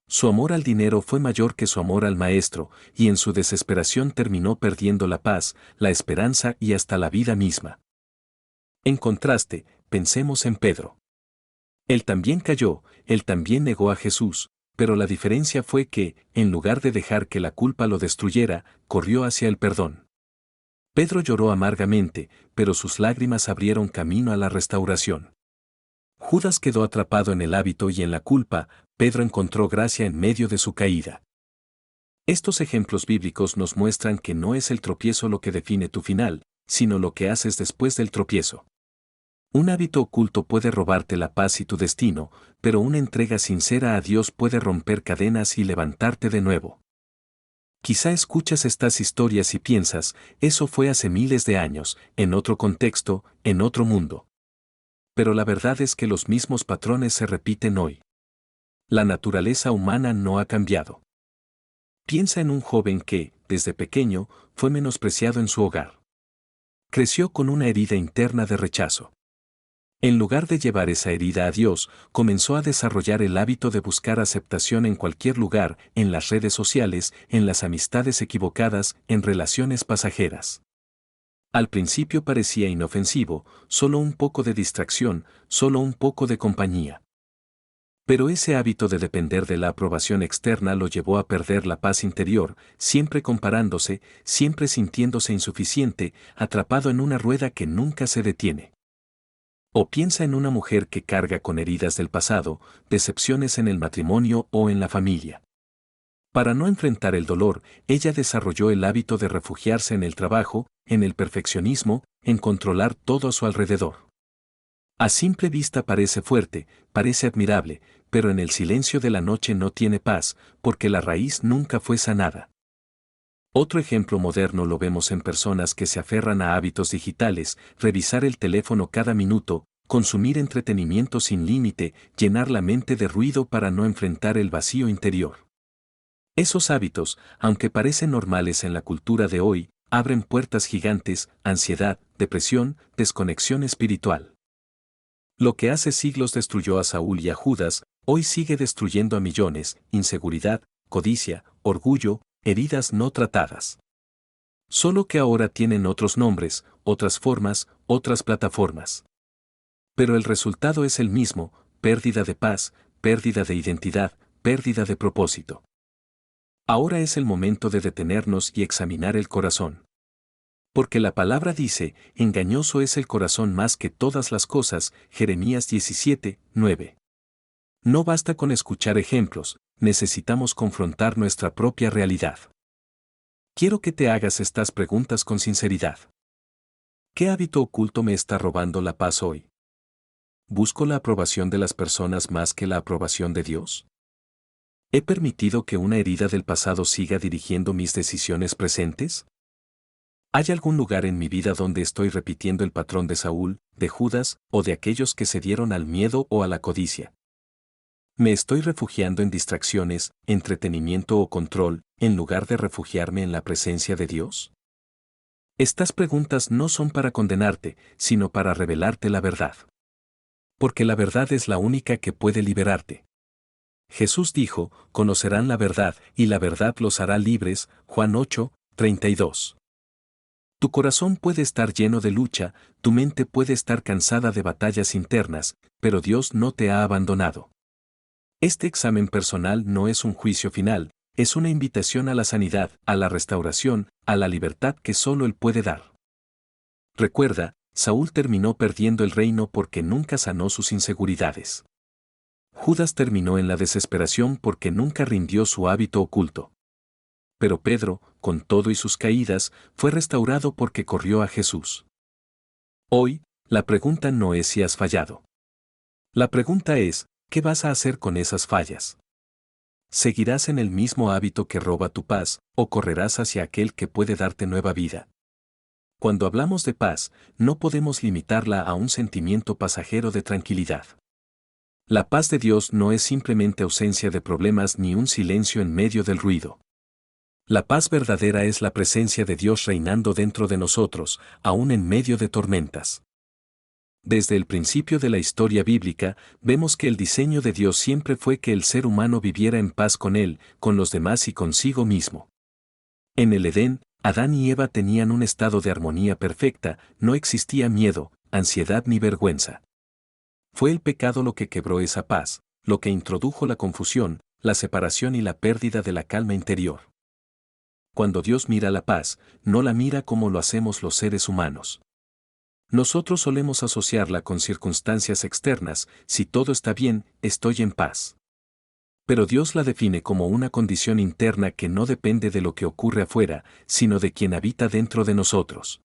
Su amor al dinero fue mayor que su amor al Maestro, y en su desesperación terminó perdiendo la paz, la esperanza y hasta la vida misma. En contraste, pensemos en Pedro. Él también cayó, él también negó a Jesús, pero la diferencia fue que, en lugar de dejar que la culpa lo destruyera, corrió hacia el perdón. Pedro lloró amargamente, pero sus lágrimas abrieron camino a la restauración. Judas quedó atrapado en el hábito y en la culpa, Pedro encontró gracia en medio de su caída. Estos ejemplos bíblicos nos muestran que no es el tropiezo lo que define tu final, sino lo que haces después del tropiezo. Un hábito oculto puede robarte la paz y tu destino, pero una entrega sincera a Dios puede romper cadenas y levantarte de nuevo. Quizá escuchas estas historias y piensas, eso fue hace miles de años, en otro contexto, en otro mundo. Pero la verdad es que los mismos patrones se repiten hoy. La naturaleza humana no ha cambiado. Piensa en un joven que, desde pequeño, fue menospreciado en su hogar. Creció con una herida interna de rechazo. En lugar de llevar esa herida a Dios, comenzó a desarrollar el hábito de buscar aceptación en cualquier lugar, en las redes sociales, en las amistades equivocadas, en relaciones pasajeras. Al principio parecía inofensivo, solo un poco de distracción, solo un poco de compañía. Pero ese hábito de depender de la aprobación externa lo llevó a perder la paz interior, siempre comparándose, siempre sintiéndose insuficiente, atrapado en una rueda que nunca se detiene. O piensa en una mujer que carga con heridas del pasado, decepciones en el matrimonio o en la familia. Para no enfrentar el dolor, ella desarrolló el hábito de refugiarse en el trabajo, en el perfeccionismo, en controlar todo a su alrededor. A simple vista parece fuerte, parece admirable, pero en el silencio de la noche no tiene paz, porque la raíz nunca fue sanada. Otro ejemplo moderno lo vemos en personas que se aferran a hábitos digitales, revisar el teléfono cada minuto, consumir entretenimiento sin límite, llenar la mente de ruido para no enfrentar el vacío interior. Esos hábitos, aunque parecen normales en la cultura de hoy, abren puertas gigantes, ansiedad, depresión, desconexión espiritual. Lo que hace siglos destruyó a Saúl y a Judas, hoy sigue destruyendo a millones, inseguridad, codicia, orgullo, heridas no tratadas. Solo que ahora tienen otros nombres, otras formas, otras plataformas. Pero el resultado es el mismo, pérdida de paz, pérdida de identidad, pérdida de propósito. Ahora es el momento de detenernos y examinar el corazón. Porque la palabra dice, engañoso es el corazón más que todas las cosas, Jeremías 17, 9. No basta con escuchar ejemplos, necesitamos confrontar nuestra propia realidad. Quiero que te hagas estas preguntas con sinceridad. ¿Qué hábito oculto me está robando la paz hoy? ¿Busco la aprobación de las personas más que la aprobación de Dios? ¿He permitido que una herida del pasado siga dirigiendo mis decisiones presentes? ¿Hay algún lugar en mi vida donde estoy repitiendo el patrón de Saúl, de Judas, o de aquellos que se dieron al miedo o a la codicia? ¿Me estoy refugiando en distracciones, entretenimiento o control, en lugar de refugiarme en la presencia de Dios? Estas preguntas no son para condenarte, sino para revelarte la verdad. Porque la verdad es la única que puede liberarte. Jesús dijo, conocerán la verdad, y la verdad los hará libres, Juan 8, 32. Tu corazón puede estar lleno de lucha, tu mente puede estar cansada de batallas internas, pero Dios no te ha abandonado. Este examen personal no es un juicio final, es una invitación a la sanidad, a la restauración, a la libertad que solo Él puede dar. Recuerda, Saúl terminó perdiendo el reino porque nunca sanó sus inseguridades. Judas terminó en la desesperación porque nunca rindió su hábito oculto. Pero Pedro, con todo y sus caídas, fue restaurado porque corrió a Jesús. Hoy, la pregunta no es si has fallado. La pregunta es, ¿qué vas a hacer con esas fallas? ¿Seguirás en el mismo hábito que roba tu paz, o correrás hacia aquel que puede darte nueva vida? Cuando hablamos de paz, no podemos limitarla a un sentimiento pasajero de tranquilidad. La paz de Dios no es simplemente ausencia de problemas ni un silencio en medio del ruido. La paz verdadera es la presencia de Dios reinando dentro de nosotros, aún en medio de tormentas. Desde el principio de la historia bíblica, vemos que el diseño de Dios siempre fue que el ser humano viviera en paz con Él, con los demás y consigo mismo. En el Edén, Adán y Eva tenían un estado de armonía perfecta, no existía miedo, ansiedad ni vergüenza. Fue el pecado lo que quebró esa paz, lo que introdujo la confusión, la separación y la pérdida de la calma interior. Cuando Dios mira la paz, no la mira como lo hacemos los seres humanos. Nosotros solemos asociarla con circunstancias externas, si todo está bien, estoy en paz. Pero Dios la define como una condición interna que no depende de lo que ocurre afuera, sino de quien habita dentro de nosotros.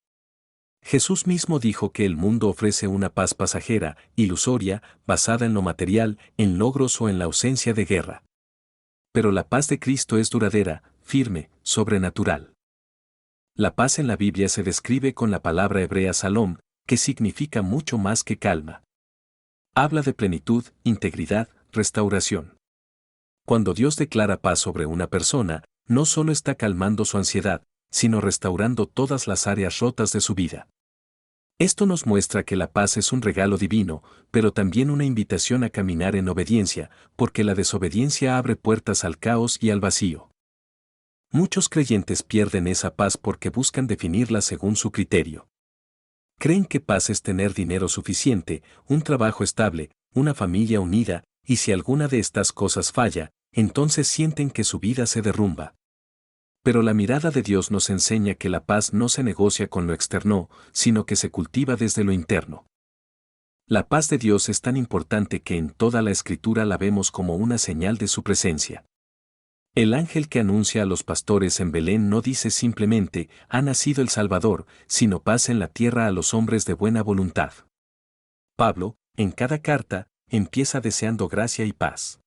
Jesús mismo dijo que el mundo ofrece una paz pasajera, ilusoria, basada en lo material, en logros o en la ausencia de guerra. Pero la paz de Cristo es duradera, firme, sobrenatural. La paz en la Biblia se describe con la palabra hebrea salom, que significa mucho más que calma. Habla de plenitud, integridad, restauración. Cuando Dios declara paz sobre una persona, no solo está calmando su ansiedad, sino restaurando todas las áreas rotas de su vida. Esto nos muestra que la paz es un regalo divino, pero también una invitación a caminar en obediencia, porque la desobediencia abre puertas al caos y al vacío. Muchos creyentes pierden esa paz porque buscan definirla según su criterio. Creen que paz es tener dinero suficiente, un trabajo estable, una familia unida, y si alguna de estas cosas falla, entonces sienten que su vida se derrumba. Pero la mirada de Dios nos enseña que la paz no se negocia con lo externo, sino que se cultiva desde lo interno. La paz de Dios es tan importante que en toda la Escritura la vemos como una señal de su presencia. El ángel que anuncia a los pastores en Belén no dice simplemente, ha nacido el Salvador, sino paz en la tierra a los hombres de buena voluntad. Pablo, en cada carta, empieza deseando gracia y paz.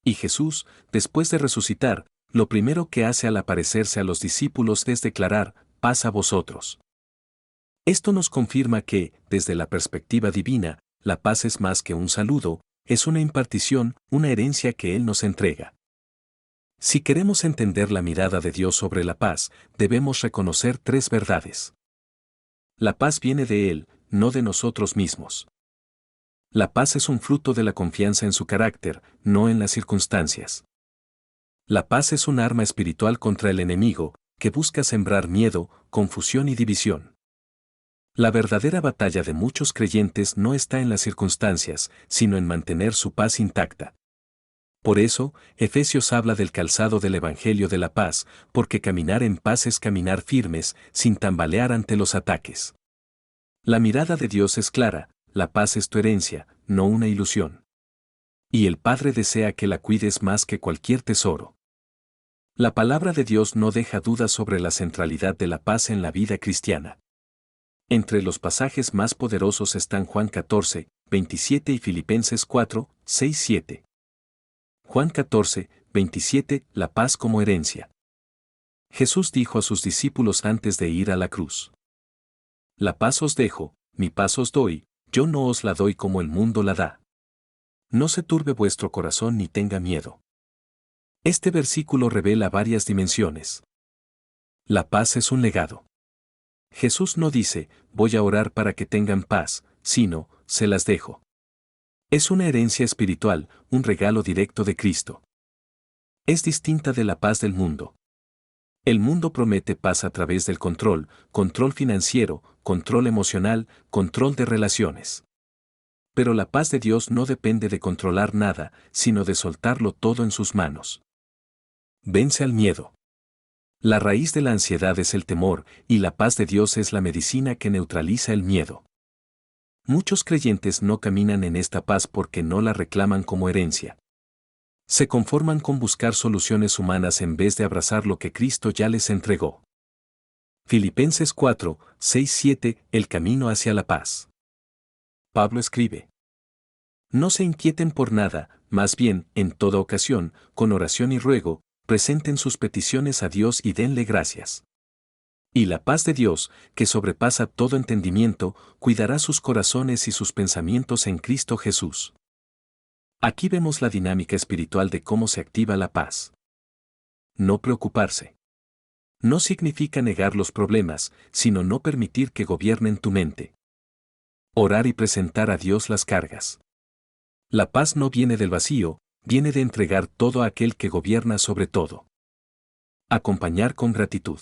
Y Jesús, después de resucitar, lo primero que hace al aparecerse a los discípulos es declarar, paz a vosotros. Esto nos confirma que, desde la perspectiva divina, la paz es más que un saludo, es una impartición, una herencia que Él nos entrega. Si queremos entender la mirada de Dios sobre la paz, debemos reconocer tres verdades. La paz viene de Él, no de nosotros mismos. La paz es un fruto de la confianza en su carácter, no en las circunstancias. La paz es un arma espiritual contra el enemigo, que busca sembrar miedo, confusión y división. La verdadera batalla de muchos creyentes no está en las circunstancias, sino en mantener su paz intacta. Por eso, Efesios habla del calzado del Evangelio de la paz, porque caminar en paz es caminar firmes, sin tambalear ante los ataques. La mirada de Dios es clara, la paz es tu herencia, no una ilusión. Y el Padre desea que la cuides más que cualquier tesoro. La palabra de Dios no deja dudas sobre la centralidad de la paz en la vida cristiana. Entre los pasajes más poderosos están Juan 14, 27 y Filipenses 4, 6, 7. Juan 14, 27, la paz como herencia. Jesús dijo a sus discípulos antes de ir a la cruz: La paz os dejo, mi paz os doy, yo no os la doy como el mundo la da. No se turbe vuestro corazón ni tenga miedo. Este versículo revela varias dimensiones. La paz es un legado. Jesús no dice, voy a orar para que tengan paz, sino, se las dejo. Es una herencia espiritual, un regalo directo de Cristo. Es distinta de la paz del mundo. El mundo promete paz a través del control, control financiero, control emocional, control de relaciones. Pero la paz de Dios no depende de controlar nada, sino de soltarlo todo en sus manos. Vence al miedo. La raíz de la ansiedad es el temor, y la paz de Dios es la medicina que neutraliza el miedo. Muchos creyentes no caminan en esta paz porque no la reclaman como herencia. Se conforman con buscar soluciones humanas en vez de abrazar lo que Cristo ya les entregó. Filipenses 4, 6, 7, el camino hacia la paz. Pablo escribe: No se inquieten por nada, más bien, en toda ocasión, con oración y ruego, presenten sus peticiones a Dios y denle gracias. Y la paz de Dios, que sobrepasa todo entendimiento, cuidará sus corazones y sus pensamientos en Cristo Jesús. Aquí vemos la dinámica espiritual de cómo se activa la paz. No preocuparse. No significa negar los problemas, sino no permitir que gobiernen tu mente. Orar y presentar a Dios las cargas. La paz no viene del vacío, viene de entregar todo a aquel que gobierna sobre todo. Acompañar con gratitud.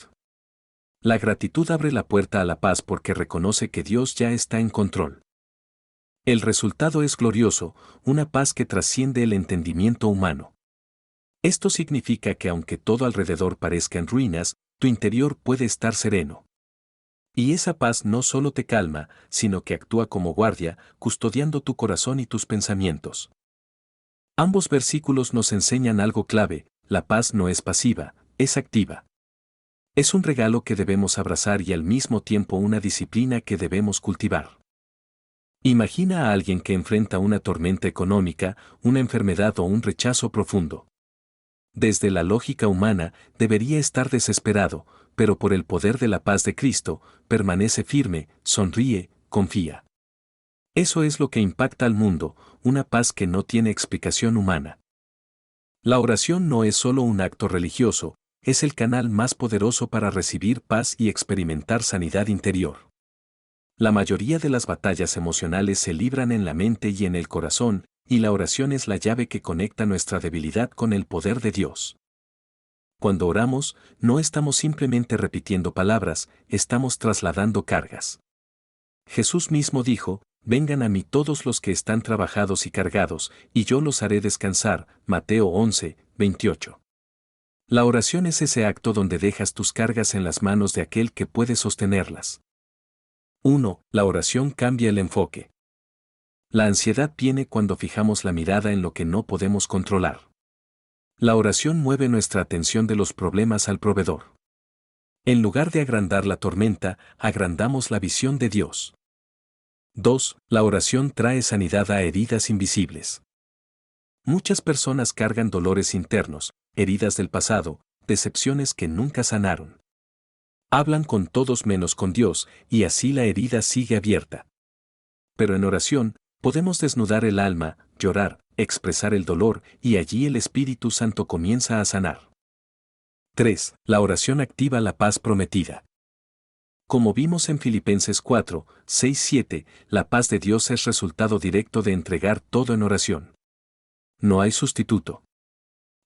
La gratitud abre la puerta a la paz porque reconoce que Dios ya está en control. El resultado es glorioso, una paz que trasciende el entendimiento humano. Esto significa que aunque todo alrededor parezca en ruinas, tu interior puede estar sereno. Y esa paz no solo te calma, sino que actúa como guardia, custodiando tu corazón y tus pensamientos. Ambos versículos nos enseñan algo clave: la paz no es pasiva, es activa. Es un regalo que debemos abrazar y al mismo tiempo una disciplina que debemos cultivar. Imagina a alguien que enfrenta una tormenta económica, una enfermedad o un rechazo profundo. Desde la lógica humana, debería estar desesperado, pero por el poder de la paz de Cristo, permanece firme, sonríe, confía. Eso es lo que impacta al mundo, una paz que no tiene explicación humana. La oración no es solo un acto religioso, es el canal más poderoso para recibir paz y experimentar sanidad interior. La mayoría de las batallas emocionales se libran en la mente y en el corazón, y la oración es la llave que conecta nuestra debilidad con el poder de Dios. Cuando oramos, no estamos simplemente repitiendo palabras, estamos trasladando cargas. Jesús mismo dijo: Vengan a mí todos los que están trabajados y cargados, y yo los haré descansar. Mateo 11, 28. La oración es ese acto donde dejas tus cargas en las manos de aquel que puede sostenerlas. 1. La oración cambia el enfoque. La ansiedad viene cuando fijamos la mirada en lo que no podemos controlar. La oración mueve nuestra atención de los problemas al proveedor. En lugar de agrandar la tormenta, agrandamos la visión de Dios. 2. La oración trae sanidad a heridas invisibles. Muchas personas cargan dolores internos, heridas del pasado, decepciones que nunca sanaron. Hablan con todos menos con Dios, y así la herida sigue abierta. Pero en oración, podemos desnudar el alma, llorar, expresar el dolor, y allí el Espíritu Santo comienza a sanar. 3. La oración activa la paz prometida. Como vimos en Filipenses 4, 6, 7, la paz de Dios es resultado directo de entregar todo en oración. No hay sustituto.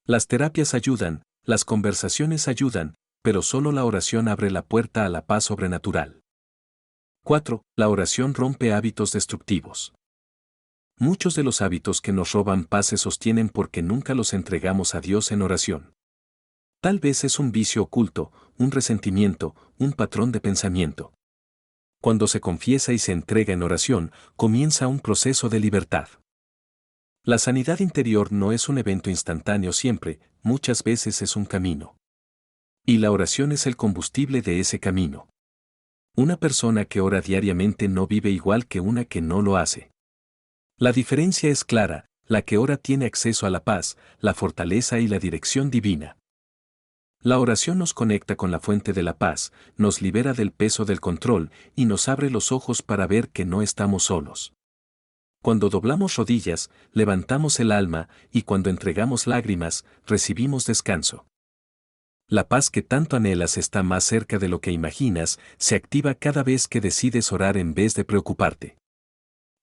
Las terapias ayudan, las conversaciones ayudan, pero solo la oración abre la puerta a la paz sobrenatural. 4. La oración rompe hábitos destructivos. Muchos de los hábitos que nos roban paz se sostienen porque nunca los entregamos a Dios en oración. Tal vez es un vicio oculto, un resentimiento, un patrón de pensamiento. Cuando se confiesa y se entrega en oración, comienza un proceso de libertad. La sanidad interior no es un evento instantáneo siempre, muchas veces es un camino. Y la oración es el combustible de ese camino. Una persona que ora diariamente no vive igual que una que no lo hace. La diferencia es clara: la que ora tiene acceso a la paz, la fortaleza y la dirección divina. La oración nos conecta con la fuente de la paz, nos libera del peso del control y nos abre los ojos para ver que no estamos solos. Cuando doblamos rodillas, levantamos el alma, y cuando entregamos lágrimas, recibimos descanso. La paz que tanto anhelas está más cerca de lo que imaginas, se activa cada vez que decides orar en vez de preocuparte.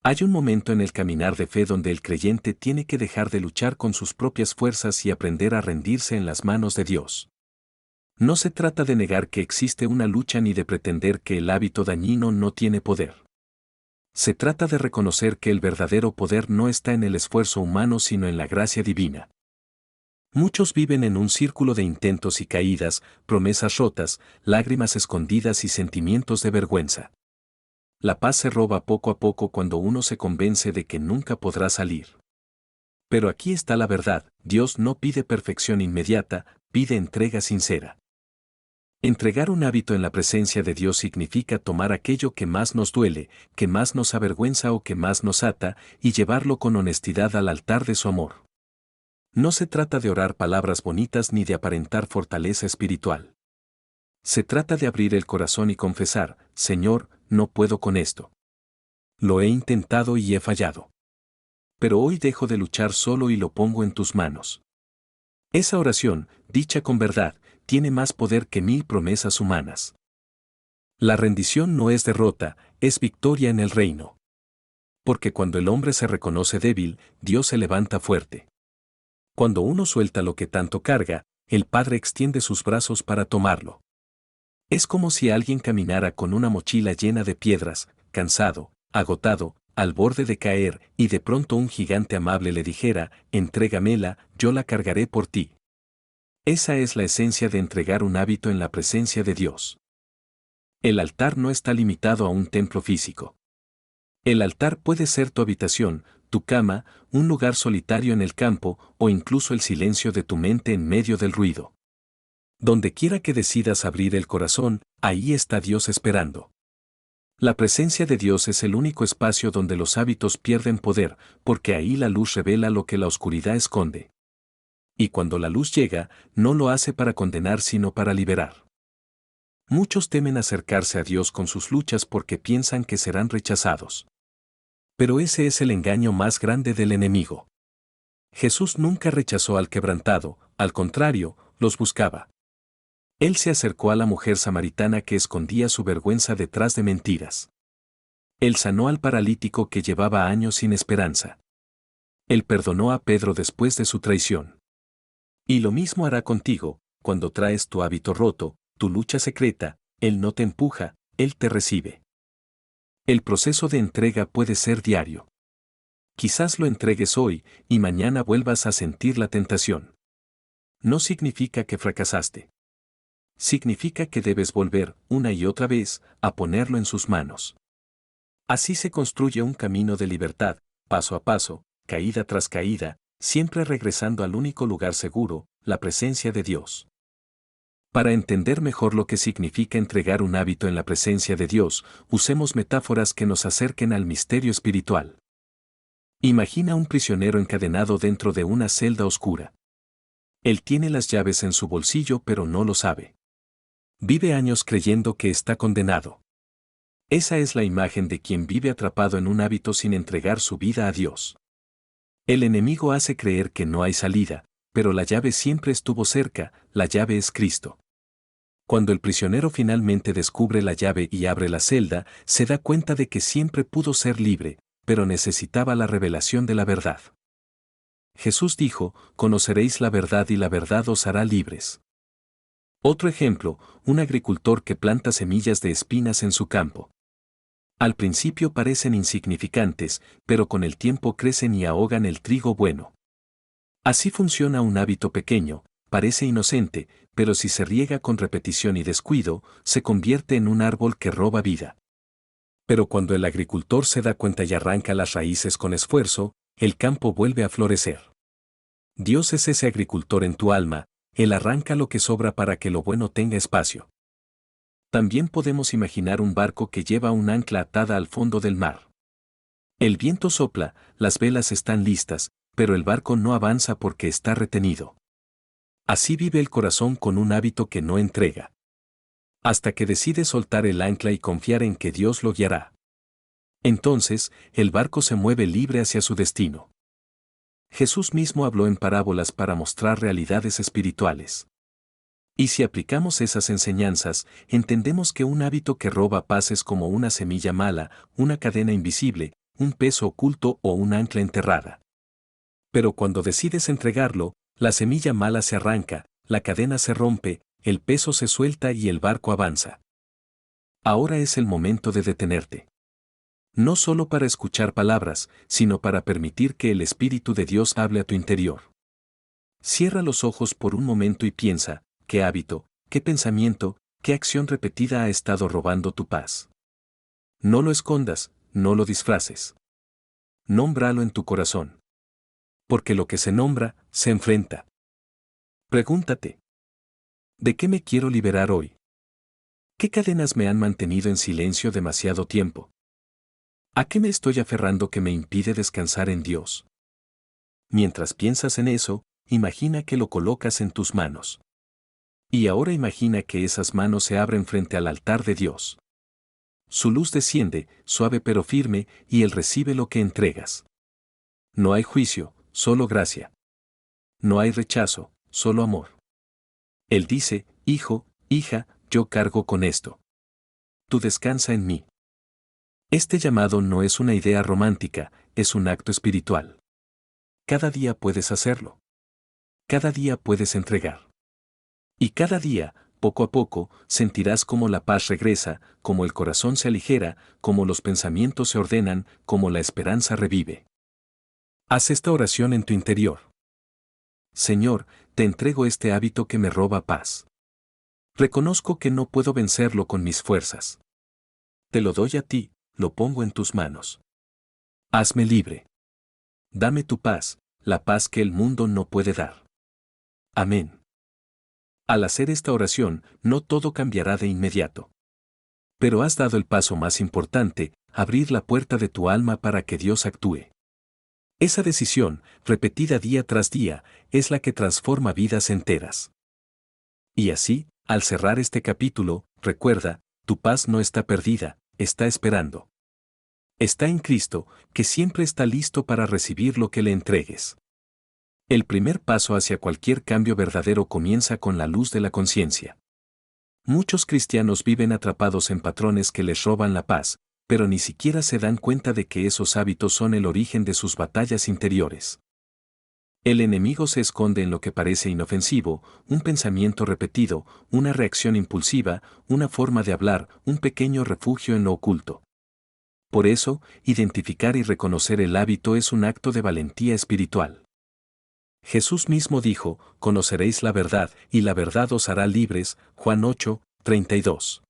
Hay un momento en el caminar de fe donde el creyente tiene que dejar de luchar con sus propias fuerzas y aprender a rendirse en las manos de Dios. No se trata de negar que existe una lucha ni de pretender que el hábito dañino no tiene poder. Se trata de reconocer que el verdadero poder no está en el esfuerzo humano sino en la gracia divina. Muchos viven en un círculo de intentos y caídas, promesas rotas, lágrimas escondidas y sentimientos de vergüenza. La paz se roba poco a poco cuando uno se convence de que nunca podrá salir. Pero aquí está la verdad: Dios no pide perfección inmediata, pide entrega sincera. Entregar un hábito en la presencia de Dios significa tomar aquello que más nos duele, que más nos avergüenza o que más nos ata, y llevarlo con honestidad al altar de su amor. No se trata de orar palabras bonitas ni de aparentar fortaleza espiritual. Se trata de abrir el corazón y confesar: Señor, no puedo con esto. Lo he intentado y he fallado. Pero hoy dejo de luchar solo y lo pongo en tus manos. Esa oración, dicha con verdad, tiene más poder que 1000 promesas humanas. La rendición no es derrota, es victoria en el reino. Porque cuando el hombre se reconoce débil, Dios se levanta fuerte. Cuando uno suelta lo que tanto carga, el Padre extiende sus brazos para tomarlo. Es como si alguien caminara con una mochila llena de piedras, cansado, agotado, al borde de caer, y de pronto un gigante amable le dijera: entrégamela, yo la cargaré por ti. Esa es la esencia de entregar un hábito en la presencia de Dios. El altar no está limitado a un templo físico. El altar puede ser tu habitación, tu cama, un lugar solitario en el campo, o incluso el silencio de tu mente en medio del ruido. Donde quiera que decidas abrir el corazón, ahí está Dios esperando. La presencia de Dios es el único espacio donde los hábitos pierden poder, porque ahí la luz revela lo que la oscuridad esconde. Y cuando la luz llega, no lo hace para condenar sino para liberar. Muchos temen acercarse a Dios con sus luchas porque piensan que serán rechazados. Pero ese es el engaño más grande del enemigo. Jesús nunca rechazó al quebrantado, al contrario, los buscaba. Él se acercó a la mujer samaritana que escondía su vergüenza detrás de mentiras. Él sanó al paralítico que llevaba años sin esperanza. Él perdonó a Pedro después de su traición. Y lo mismo hará contigo: cuando traes tu hábito roto, tu lucha secreta, Él no te empuja, Él te recibe. El proceso de entrega puede ser diario. Quizás lo entregues hoy, y mañana vuelvas a sentir la tentación. No significa que fracasaste. Significa que debes volver, una y otra vez, a ponerlo en sus manos. Así se construye un camino de libertad, paso a paso, caída tras caída, siempre regresando al único lugar seguro, la presencia de Dios. Para entender mejor lo que significa entregar un hábito en la presencia de Dios, usemos metáforas que nos acerquen al misterio espiritual. Imagina un prisionero encadenado dentro de una celda oscura. Él tiene las llaves en su bolsillo pero no lo sabe. Vive años creyendo que está condenado. Esa es la imagen de quien vive atrapado en un hábito sin entregar su vida a Dios. El enemigo hace creer que no hay salida, pero la llave siempre estuvo cerca: la llave es Cristo. Cuando el prisionero finalmente descubre la llave y abre la celda, se da cuenta de que siempre pudo ser libre, pero necesitaba la revelación de la verdad. Jesús dijo: conoceréis la verdad y la verdad os hará libres. Otro ejemplo: un agricultor que planta semillas de espinas en su campo. Al principio parecen insignificantes, pero con el tiempo crecen y ahogan el trigo bueno. Así funciona un hábito pequeño: parece inocente, pero si se riega con repetición y descuido, se convierte en un árbol que roba vida. Pero cuando el agricultor se da cuenta y arranca las raíces con esfuerzo, el campo vuelve a florecer. Dios es ese agricultor en tu alma: Él arranca lo que sobra para que lo bueno tenga espacio. También podemos imaginar un barco que lleva un ancla atada al fondo del mar. El viento sopla, las velas están listas, pero el barco no avanza porque está retenido. Así vive el corazón con un hábito que no entrega. Hasta que decide soltar el ancla y confiar en que Dios lo guiará. Entonces, el barco se mueve libre hacia su destino. Jesús mismo habló en parábolas para mostrar realidades espirituales. Y si aplicamos esas enseñanzas, entendemos que un hábito que roba paz es como una semilla mala, una cadena invisible, un peso oculto o un ancla enterrada. Pero cuando decides entregarlo, la semilla mala se arranca, la cadena se rompe, el peso se suelta y el barco avanza. Ahora es el momento de detenerte. No solo para escuchar palabras, sino para permitir que el Espíritu de Dios hable a tu interior. Cierra los ojos por un momento y piensa, ¿qué hábito, qué pensamiento, qué acción repetida ha estado robando tu paz? No lo escondas, no lo disfraces. Nómbralo en tu corazón. Porque lo que se nombra, se enfrenta. Pregúntate, ¿de qué me quiero liberar hoy? ¿Qué cadenas me han mantenido en silencio demasiado tiempo? ¿A qué me estoy aferrando que me impide descansar en Dios? Mientras piensas en eso, imagina que lo colocas en tus manos. Y ahora imagina que esas manos se abren frente al altar de Dios. Su luz desciende, suave pero firme, y Él recibe lo que entregas. No hay juicio, solo gracia. No hay rechazo, solo amor. Él dice, hijo, hija, yo cargo con esto. Tú descansa en mí. Este llamado no es una idea romántica, es un acto espiritual. Cada día puedes hacerlo. Cada día puedes entregar. Y cada día, poco a poco, sentirás cómo la paz regresa, cómo el corazón se aligera, cómo los pensamientos se ordenan, cómo la esperanza revive. Haz esta oración en tu interior. Señor, te entrego este hábito que me roba paz. Reconozco que no puedo vencerlo con mis fuerzas. Te lo doy a ti, lo pongo en tus manos. Hazme libre. Dame tu paz, la paz que el mundo no puede dar. Amén. Al hacer esta oración, no todo cambiará de inmediato. Pero has dado el paso más importante, abrir la puerta de tu alma para que Dios actúe. Esa decisión, repetida día tras día, es la que transforma vidas enteras. Y así, al cerrar este capítulo, recuerda, tu paz no está perdida, está esperando. Está en Cristo, que siempre está listo para recibir lo que le entregues. El primer paso hacia cualquier cambio verdadero comienza con la luz de la conciencia. Muchos cristianos viven atrapados en patrones que les roban la paz, pero ni siquiera se dan cuenta de que esos hábitos son el origen de sus batallas interiores. El enemigo se esconde en lo que parece inofensivo, un pensamiento repetido, una reacción impulsiva, una forma de hablar, un pequeño refugio en lo oculto. Por eso, identificar y reconocer el hábito es un acto de valentía espiritual. Jesús mismo dijo, conoceréis la verdad, y la verdad os hará libres, Juan 8, 32.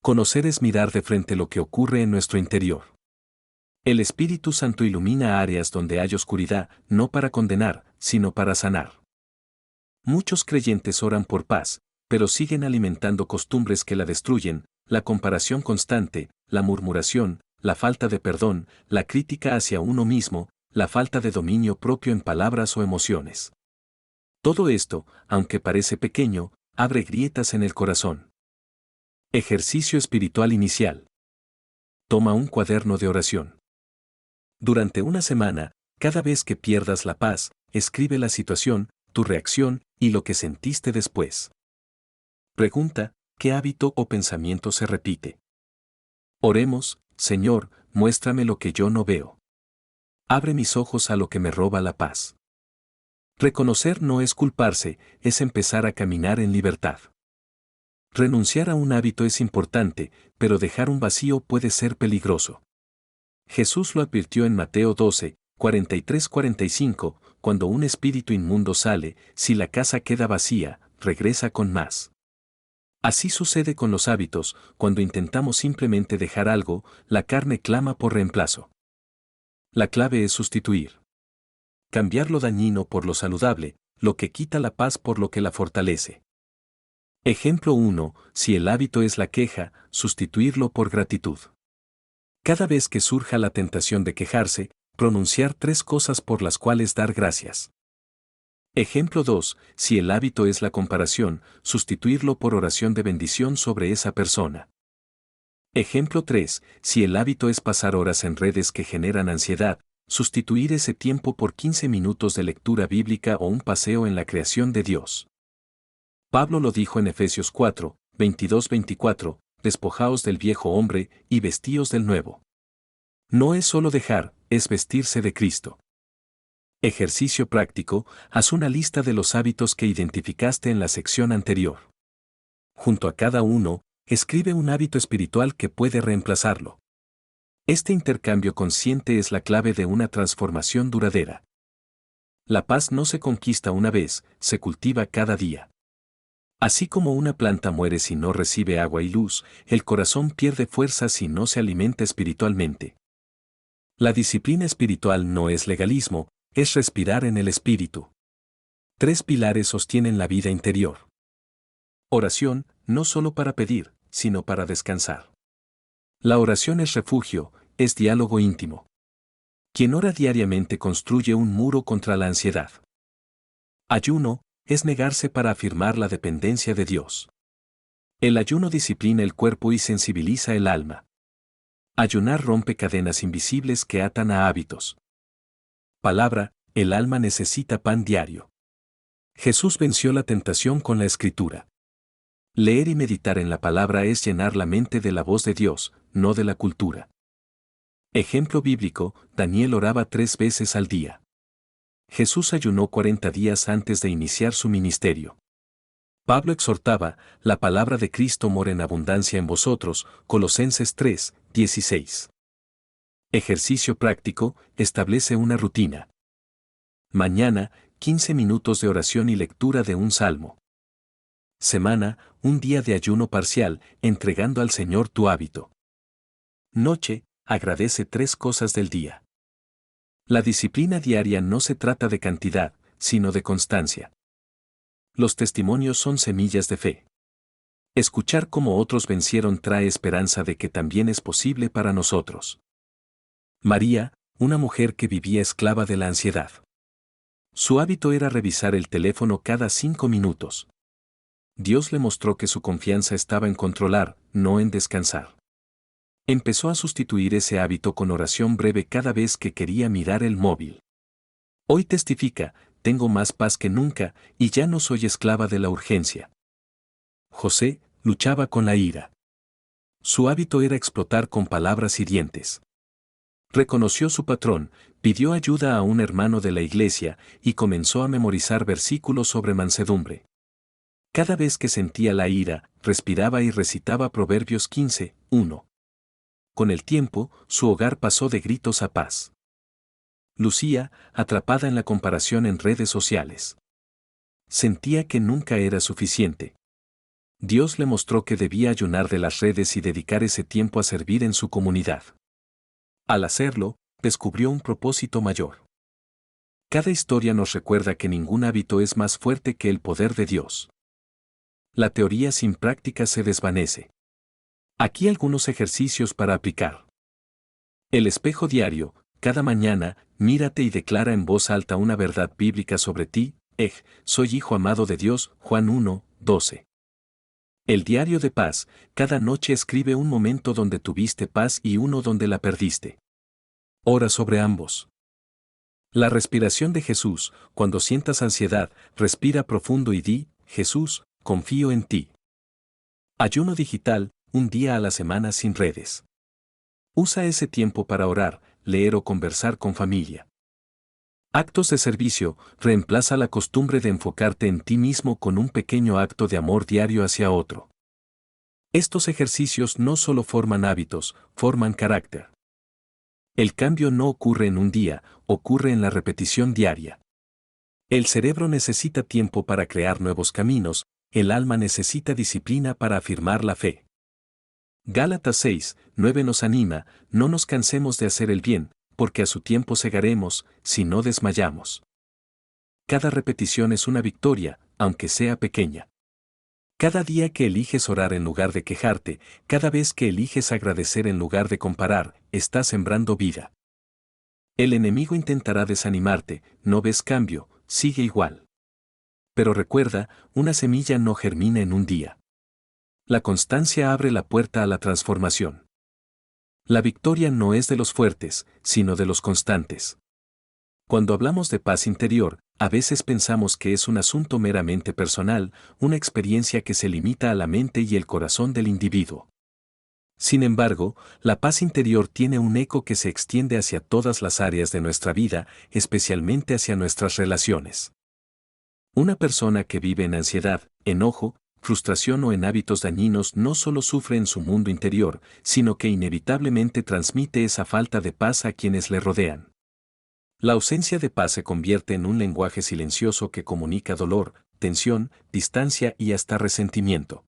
Conocer es mirar de frente lo que ocurre en nuestro interior. El Espíritu Santo ilumina áreas donde hay oscuridad, no para condenar, sino para sanar. Muchos creyentes oran por paz, pero siguen alimentando costumbres que la destruyen, la comparación constante, la murmuración, la falta de perdón, la crítica hacia uno mismo, la falta de dominio propio en palabras o emociones. Todo esto, aunque parece pequeño, abre grietas en el corazón. Ejercicio espiritual inicial. Toma un cuaderno de oración. Durante una semana, cada vez que pierdas la paz, escribe la situación, tu reacción y lo que sentiste después. Pregunta, ¿qué hábito o pensamiento se repite? Oremos, Señor, muéstrame lo que yo no veo. Abre mis ojos a lo que me roba la paz. Reconocer no es culparse, es empezar a caminar en libertad. Renunciar a un hábito es importante, pero dejar un vacío puede ser peligroso. Jesús lo advirtió en Mateo 12, 43-45, cuando un espíritu inmundo sale, si la casa queda vacía, regresa con más. Así sucede con los hábitos, cuando intentamos simplemente dejar algo, la carne clama por reemplazo. La clave es sustituir. Cambiar lo dañino por lo saludable, lo que quita la paz por lo que la fortalece. Ejemplo 1, si el hábito es la queja, sustituirlo por gratitud. Cada vez que surja la tentación de quejarse, pronunciar 3 cosas por las cuales dar gracias. Ejemplo 2, si el hábito es la comparación, sustituirlo por oración de bendición sobre esa persona. Ejemplo 3, si el hábito es pasar horas en redes que generan ansiedad, sustituir ese tiempo por 15 minutos de lectura bíblica o un paseo en la creación de Dios. Pablo lo dijo en Efesios 4, 22-24, despojaos del viejo hombre y vestíos del nuevo. No es solo dejar, es vestirse de Cristo. Ejercicio práctico, haz una lista de los hábitos que identificaste en la sección anterior. Junto a cada uno, escribe un hábito espiritual que puede reemplazarlo. Este intercambio consciente es la clave de una transformación duradera. La paz no se conquista una vez, se cultiva cada día. Así como una planta muere si no recibe agua y luz, el corazón pierde fuerza si no se alimenta espiritualmente. La disciplina espiritual no es legalismo, es respirar en el espíritu. 3 pilares sostienen la vida interior. Oración, no solo para pedir, sino para descansar. La oración es refugio, es diálogo íntimo. Quien ora diariamente construye un muro contra la ansiedad. Ayuno, es negarse para afirmar la dependencia de Dios. El ayuno disciplina el cuerpo y sensibiliza el alma. Ayunar rompe cadenas invisibles que atan a hábitos. Palabra, el alma necesita pan diario. Jesús venció la tentación con la escritura. Leer y meditar en la palabra es llenar la mente de la voz de Dios, no de la cultura. Ejemplo bíblico, Daniel oraba 3 veces al día. Jesús ayunó 40 días antes de iniciar su ministerio. Pablo exhortaba, la palabra de Cristo mora en abundancia en vosotros, Colosenses 3, 16. Ejercicio práctico, establece una rutina. Mañana, 15 minutos de oración y lectura de un salmo. Semana, un día de ayuno parcial, entregando al Señor tu hábito. Noche, agradece 3 cosas del día. La disciplina diaria no se trata de cantidad, sino de constancia. Los testimonios son semillas de fe. Escuchar cómo otros vencieron trae esperanza de que también es posible para nosotros. María, una mujer que vivía esclava de la ansiedad. Su hábito era revisar el teléfono cada 5 minutos. Dios le mostró que su confianza estaba en controlar, no en descansar. Empezó a sustituir ese hábito con oración breve cada vez que quería mirar el móvil. Hoy testifica, tengo más paz que nunca, y ya no soy esclava de la urgencia. José, luchaba con la ira. Su hábito era explotar con palabras hirientes. Reconoció su patrón, pidió ayuda a un hermano de la iglesia y comenzó a memorizar versículos sobre mansedumbre. Cada vez que sentía la ira, respiraba y recitaba Proverbios 15, 1. Con el tiempo, su hogar pasó de gritos a paz. Lucía, atrapada en la comparación en redes sociales. Sentía que nunca era suficiente. Dios le mostró que debía ayunar de las redes y dedicar ese tiempo a servir en su comunidad. Al hacerlo, descubrió un propósito mayor. Cada historia nos recuerda que ningún hábito es más fuerte que el poder de Dios. La teoría sin práctica se desvanece. Aquí algunos ejercicios para aplicar. El espejo diario, cada mañana, mírate y declara en voz alta una verdad bíblica sobre ti, soy hijo amado de Dios, Juan 1, 12. El diario de paz, cada noche escribe un momento donde tuviste paz y uno donde la perdiste. Ora sobre ambos. La respiración de Jesús, cuando sientas ansiedad, respira profundo y di, Jesús, confío en ti. Ayuno digital, un día a la semana sin redes. Usa ese tiempo para orar, leer o conversar con familia. Actos de servicio, reemplaza la costumbre de enfocarte en ti mismo con un pequeño acto de amor diario hacia otro. Estos ejercicios no solo forman hábitos, forman carácter. El cambio no ocurre en un día, ocurre en la repetición diaria. El cerebro necesita tiempo para crear nuevos caminos, el alma necesita disciplina para afirmar la fe. Gálatas 6, 9 nos anima, no nos cansemos de hacer el bien, porque a su tiempo segaremos, si no desmayamos. Cada repetición es una victoria, aunque sea pequeña. Cada día que eliges orar en lugar de quejarte, cada vez que eliges agradecer en lugar de comparar, estás sembrando vida. El enemigo intentará desanimarte, no ves cambio, sigue igual. Pero recuerda, una semilla no germina en un día. La constancia abre la puerta a la transformación. La victoria no es de los fuertes, sino de los constantes. Cuando hablamos de paz interior, a veces pensamos que es un asunto meramente personal, una experiencia que se limita a la mente y el corazón del individuo. Sin embargo, la paz interior tiene un eco que se extiende hacia todas las áreas de nuestra vida, especialmente hacia nuestras relaciones. Una persona que vive en ansiedad, enojo, frustración o en hábitos dañinos no solo sufre en su mundo interior, sino que inevitablemente transmite esa falta de paz a quienes le rodean. La ausencia de paz se convierte en un lenguaje silencioso que comunica dolor, tensión, distancia y hasta resentimiento.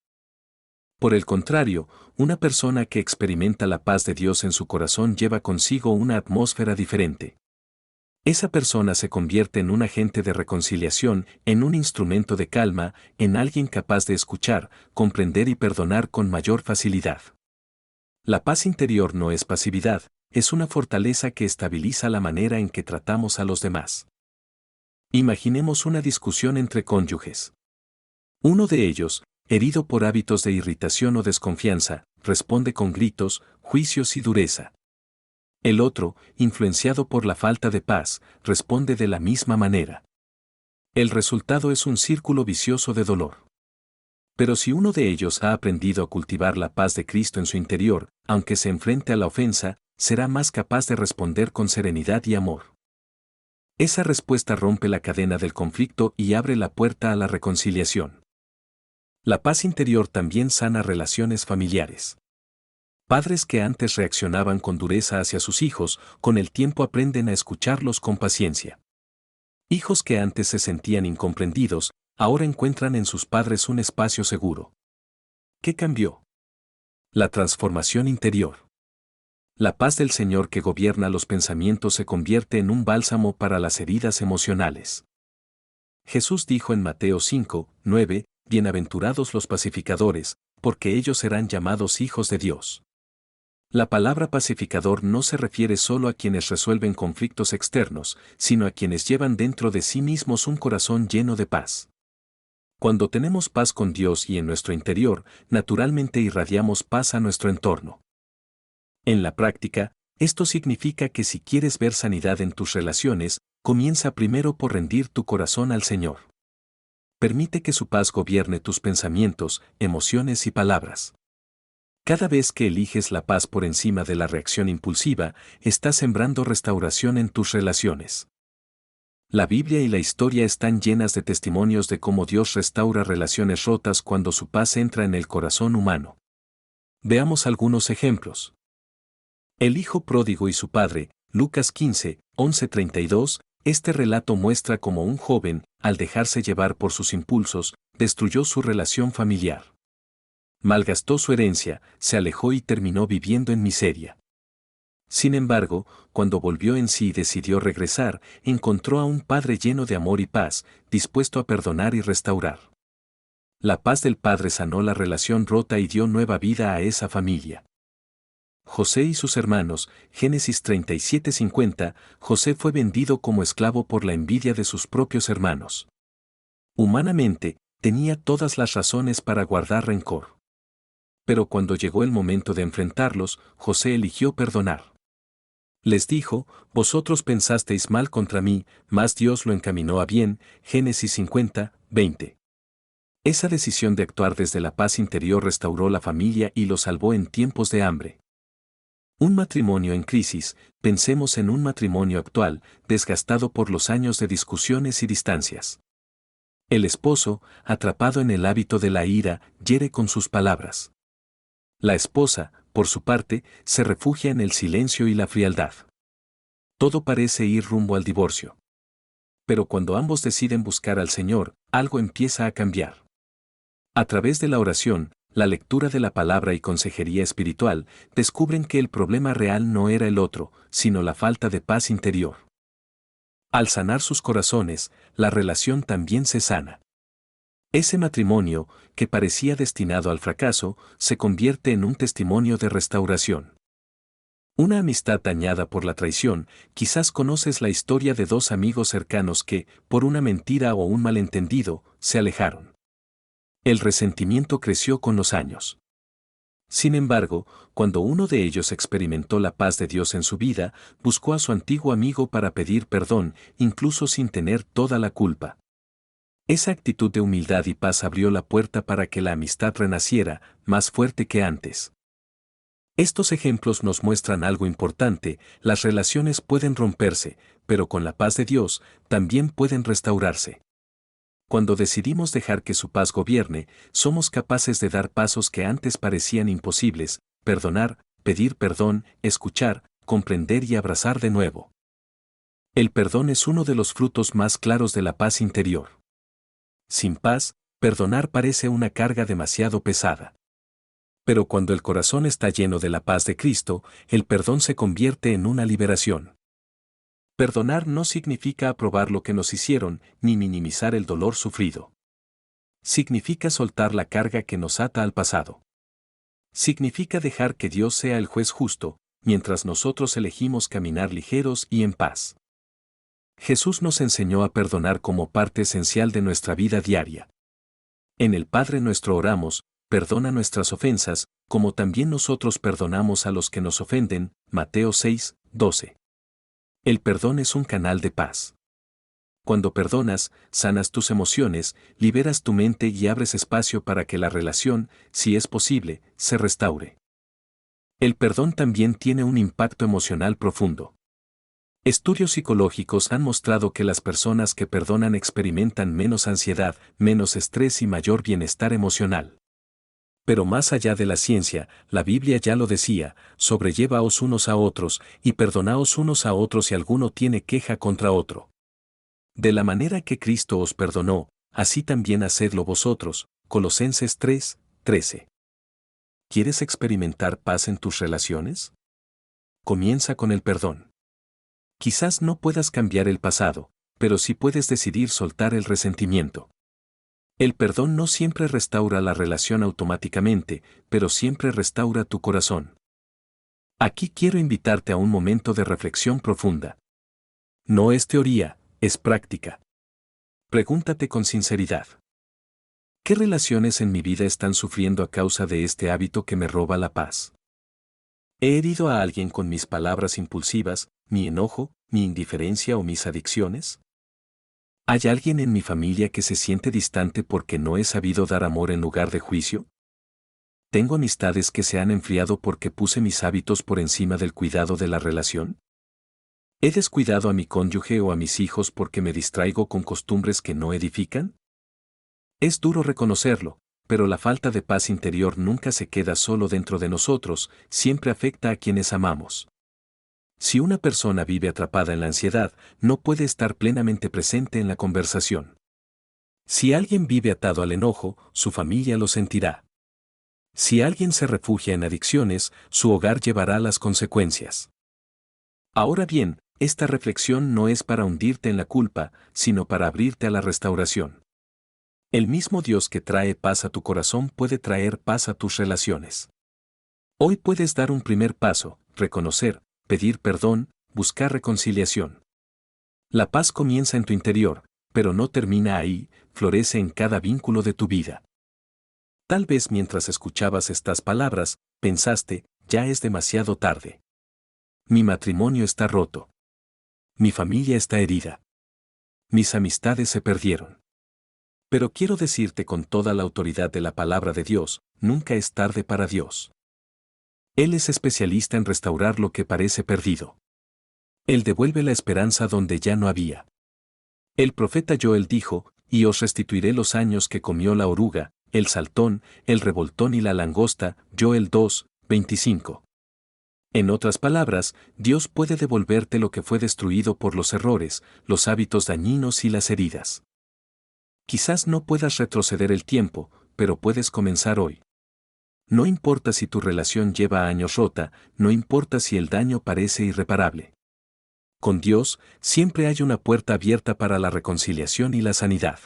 Por el contrario, una persona que experimenta la paz de Dios en su corazón lleva consigo una atmósfera diferente. Esa persona se convierte en un agente de reconciliación, en un instrumento de calma, en alguien capaz de escuchar, comprender y perdonar con mayor facilidad. La paz interior no es pasividad, es una fortaleza que estabiliza la manera en que tratamos a los demás. Imaginemos una discusión entre cónyuges. Uno de ellos, herido por hábitos de irritación o desconfianza, responde con gritos, juicios y dureza. El otro, influenciado por la falta de paz, responde de la misma manera. El resultado es un círculo vicioso de dolor. Pero si uno de ellos ha aprendido a cultivar la paz de Cristo en su interior, aunque se enfrente a la ofensa, será más capaz de responder con serenidad y amor. Esa respuesta rompe la cadena del conflicto y abre la puerta a la reconciliación. La paz interior también sana relaciones familiares. Padres que antes reaccionaban con dureza hacia sus hijos, con el tiempo aprenden a escucharlos con paciencia. Hijos que antes se sentían incomprendidos, ahora encuentran en sus padres un espacio seguro. ¿Qué cambió? La transformación interior. La paz del Señor que gobierna los pensamientos se convierte en un bálsamo para las heridas emocionales. Jesús dijo en Mateo 5, 9, Bienaventurados los pacificadores, porque ellos serán llamados hijos de Dios. La palabra pacificador no se refiere solo a quienes resuelven conflictos externos, sino a quienes llevan dentro de sí mismos un corazón lleno de paz. Cuando tenemos paz con Dios y en nuestro interior, naturalmente irradiamos paz a nuestro entorno. En la práctica, esto significa que si quieres ver sanidad en tus relaciones, comienza primero por rendir tu corazón al Señor. Permite que su paz gobierne tus pensamientos, emociones y palabras. Cada vez que eliges la paz por encima de la reacción impulsiva, estás sembrando restauración en tus relaciones. La Biblia y la historia están llenas de testimonios de cómo Dios restaura relaciones rotas cuando su paz entra en el corazón humano. Veamos algunos ejemplos. El hijo pródigo y su padre, Lucas 15, 11-32, este relato muestra cómo un joven, al dejarse llevar por sus impulsos, destruyó su relación familiar. Malgastó su herencia, se alejó y terminó viviendo en miseria. Sin embargo, cuando volvió en sí y decidió regresar, encontró a un padre lleno de amor y paz, dispuesto a perdonar y restaurar. La paz del padre sanó la relación rota y dio nueva vida a esa familia. José y sus hermanos, Génesis 37:50, José fue vendido como esclavo por la envidia de sus propios hermanos. Humanamente, tenía todas las razones para guardar rencor. Pero cuando llegó el momento de enfrentarlos, José eligió perdonar. Les dijo, vosotros pensasteis mal contra mí, mas Dios lo encaminó a bien, Génesis 50, 20. Esa decisión de actuar desde la paz interior restauró la familia y lo salvó en tiempos de hambre. Un matrimonio en crisis, pensemos en un matrimonio actual, desgastado por los años de discusiones y distancias. El esposo, atrapado en el hábito de la ira, hiere con sus palabras. La esposa, por su parte, se refugia en el silencio y la frialdad. Todo parece ir rumbo al divorcio. Pero cuando ambos deciden buscar al Señor, algo empieza a cambiar. A través de la oración, la lectura de la palabra y consejería espiritual, descubren que el problema real no era el otro, sino la falta de paz interior. Al sanar sus corazones, la relación también se sana. Ese matrimonio, que parecía destinado al fracaso, se convierte en un testimonio de restauración. Una amistad dañada por la traición, quizás conoces la historia de dos amigos cercanos que, por una mentira o un malentendido, se alejaron. El resentimiento creció con los años. Sin embargo, cuando uno de ellos experimentó la paz de Dios en su vida, buscó a su antiguo amigo para pedir perdón, incluso sin tener toda la culpa. Esa actitud de humildad y paz abrió la puerta para que la amistad renaciera, más fuerte que antes. Estos ejemplos nos muestran algo importante: las relaciones pueden romperse, pero con la paz de Dios, también pueden restaurarse. Cuando decidimos dejar que su paz gobierne, somos capaces de dar pasos que antes parecían imposibles: perdonar, pedir perdón, escuchar, comprender y abrazar de nuevo. El perdón es uno de los frutos más claros de la paz interior. Sin paz, perdonar parece una carga demasiado pesada. Pero cuando el corazón está lleno de la paz de Cristo, el perdón se convierte en una liberación. Perdonar no significa aprobar lo que nos hicieron, ni minimizar el dolor sufrido. Significa soltar la carga que nos ata al pasado. Significa dejar que Dios sea el juez justo, mientras nosotros elegimos caminar ligeros y en paz. Jesús nos enseñó a perdonar como parte esencial de nuestra vida diaria. En el Padre nuestro oramos, perdona nuestras ofensas, como también nosotros perdonamos a los que nos ofenden, Mateo 6, 12. El perdón es un canal de paz. Cuando perdonas, sanas tus emociones, liberas tu mente y abres espacio para que la relación, si es posible, se restaure. El perdón también tiene un impacto emocional profundo. Estudios psicológicos han mostrado que las personas que perdonan experimentan menos ansiedad, menos estrés y mayor bienestar emocional. Pero más allá de la ciencia, la Biblia ya lo decía, sobrellévaos unos a otros, y perdonaos unos a otros si alguno tiene queja contra otro. De la manera que Cristo os perdonó, así también hacedlo vosotros. Colosenses 3, 13. ¿Quieres experimentar paz en tus relaciones? Comienza con el perdón. Quizás no puedas cambiar el pasado, pero sí puedes decidir soltar el resentimiento. El perdón no siempre restaura la relación automáticamente, pero siempre restaura tu corazón. Aquí quiero invitarte a un momento de reflexión profunda. No es teoría, es práctica. Pregúntate con sinceridad. ¿Qué relaciones en mi vida están sufriendo a causa de este hábito que me roba la paz? ¿He herido a alguien con mis palabras impulsivas, mi enojo, mi indiferencia o mis adicciones? ¿Hay alguien en mi familia que se siente distante porque no he sabido dar amor en lugar de juicio? ¿Tengo amistades que se han enfriado porque puse mis hábitos por encima del cuidado de la relación? ¿He descuidado a mi cónyuge o a mis hijos porque me distraigo con costumbres que no edifican? Es duro reconocerlo, pero la falta de paz interior nunca se queda solo dentro de nosotros, siempre afecta a quienes amamos. Si una persona vive atrapada en la ansiedad, no puede estar plenamente presente en la conversación. Si alguien vive atado al enojo, su familia lo sentirá. Si alguien se refugia en adicciones, su hogar llevará las consecuencias. Ahora bien, esta reflexión no es para hundirte en la culpa, sino para abrirte a la restauración. El mismo Dios que trae paz a tu corazón puede traer paz a tus relaciones. Hoy puedes dar un primer paso, reconocer, pedir perdón, buscar reconciliación. La paz comienza en tu interior, pero no termina ahí, florece en cada vínculo de tu vida. Tal vez mientras escuchabas estas palabras, pensaste, ya es demasiado tarde. Mi matrimonio está roto. Mi familia está herida. Mis amistades se perdieron. Pero quiero decirte con toda la autoridad de la palabra de Dios, nunca es tarde para Dios. Él es especialista en restaurar lo que parece perdido. Él devuelve la esperanza donde ya no había. El profeta Joel dijo, y os restituiré los años que comió la oruga, el saltón, el revoltón y la langosta, Joel 2, 25. En otras palabras, Dios puede devolverte lo que fue destruido por los errores, los hábitos dañinos y las heridas. Quizás no puedas retroceder el tiempo, pero puedes comenzar hoy. No importa si tu relación lleva años rota, no importa si el daño parece irreparable. Con Dios, siempre hay una puerta abierta para la reconciliación y la sanidad.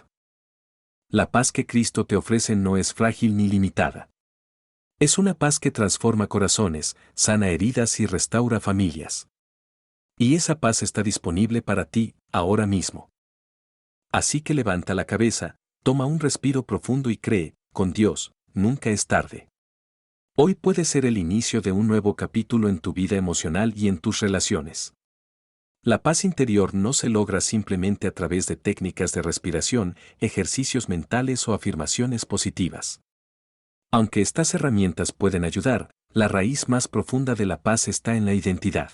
La paz que Cristo te ofrece no es frágil ni limitada. Es una paz que transforma corazones, sana heridas y restaura familias. Y esa paz está disponible para ti, ahora mismo. Así que levanta la cabeza, toma un respiro profundo y cree, con Dios, nunca es tarde. Hoy puede ser el inicio de un nuevo capítulo en tu vida emocional y en tus relaciones. La paz interior no se logra simplemente a través de técnicas de respiración, ejercicios mentales o afirmaciones positivas. Aunque estas herramientas pueden ayudar, la raíz más profunda de la paz está en la identidad.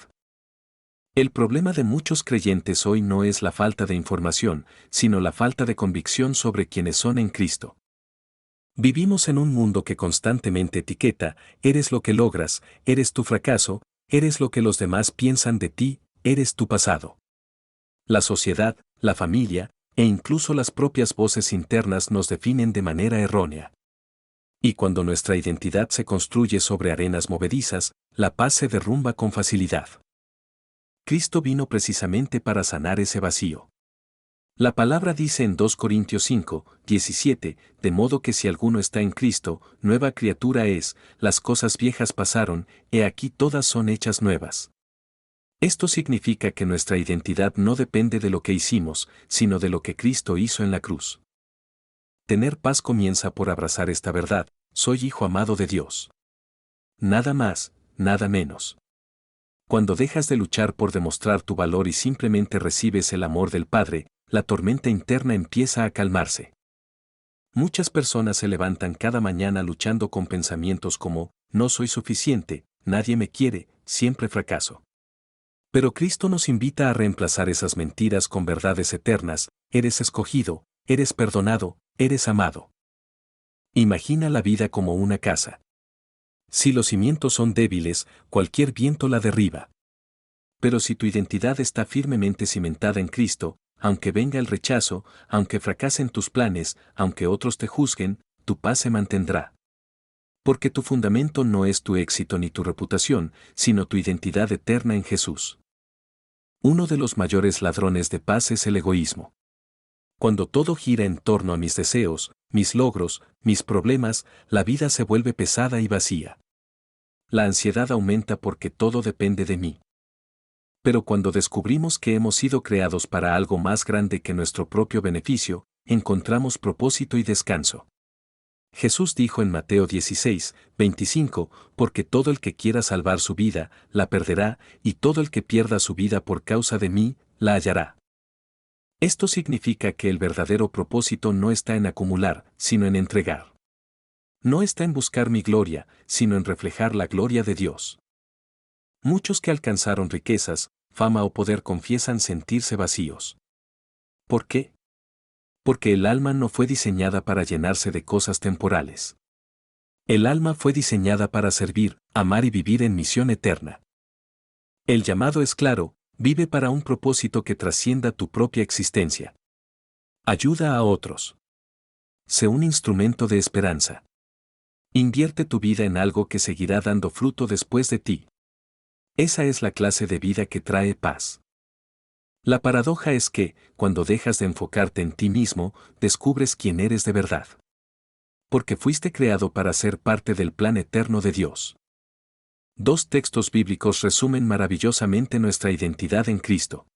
El problema de muchos creyentes hoy no es la falta de información, sino la falta de convicción sobre quiénes son en Cristo. Vivimos en un mundo que constantemente etiqueta, eres lo que logras, eres tu fracaso, eres lo que los demás piensan de ti, eres tu pasado. La sociedad, la familia, e incluso las propias voces internas nos definen de manera errónea. Y cuando nuestra identidad se construye sobre arenas movedizas, la paz se derrumba con facilidad. Cristo vino precisamente para sanar ese vacío. La palabra dice en 2 Corintios 5, 17, de modo que si alguno está en Cristo, nueva criatura es, las cosas viejas pasaron, he aquí todas son hechas nuevas. Esto significa que nuestra identidad no depende de lo que hicimos, sino de lo que Cristo hizo en la cruz. Tener paz comienza por abrazar esta verdad: soy hijo amado de Dios. Nada más, nada menos. Cuando dejas de luchar por demostrar tu valor y simplemente recibes el amor del Padre, la tormenta interna empieza a calmarse. Muchas personas se levantan cada mañana luchando con pensamientos como, no soy suficiente, nadie me quiere, siempre fracaso. Pero Cristo nos invita a reemplazar esas mentiras con verdades eternas: eres escogido, eres perdonado, eres amado. Imagina la vida como una casa. Si los cimientos son débiles, cualquier viento la derriba. Pero si tu identidad está firmemente cimentada en Cristo, aunque venga el rechazo, aunque fracasen tus planes, aunque otros te juzguen, tu paz se mantendrá. Porque tu fundamento no es tu éxito ni tu reputación, sino tu identidad eterna en Jesús. Uno de los mayores ladrones de paz es el egoísmo. Cuando todo gira en torno a mis deseos, mis logros, mis problemas, la vida se vuelve pesada y vacía. La ansiedad aumenta porque todo depende de mí. Pero cuando descubrimos que hemos sido creados para algo más grande que nuestro propio beneficio, encontramos propósito y descanso. Jesús dijo en Mateo 16, 25, porque todo el que quiera salvar su vida, la perderá, y todo el que pierda su vida por causa de mí, la hallará. Esto significa que el verdadero propósito no está en acumular, sino en entregar. No está en buscar mi gloria, sino en reflejar la gloria de Dios. Muchos que alcanzaron riquezas, fama o poder confiesan sentirse vacíos. ¿Por qué? Porque el alma no fue diseñada para llenarse de cosas temporales. El alma fue diseñada para servir, amar y vivir en misión eterna. El llamado es claro: vive para un propósito que trascienda tu propia existencia. Ayuda a otros. Sé un instrumento de esperanza. Invierte tu vida en algo que seguirá dando fruto después de ti. Esa es la clase de vida que trae paz. La paradoja es que, cuando dejas de enfocarte en ti mismo, descubres quién eres de verdad. Porque fuiste creado para ser parte del plan eterno de Dios. Dos textos bíblicos resumen maravillosamente nuestra identidad en Cristo.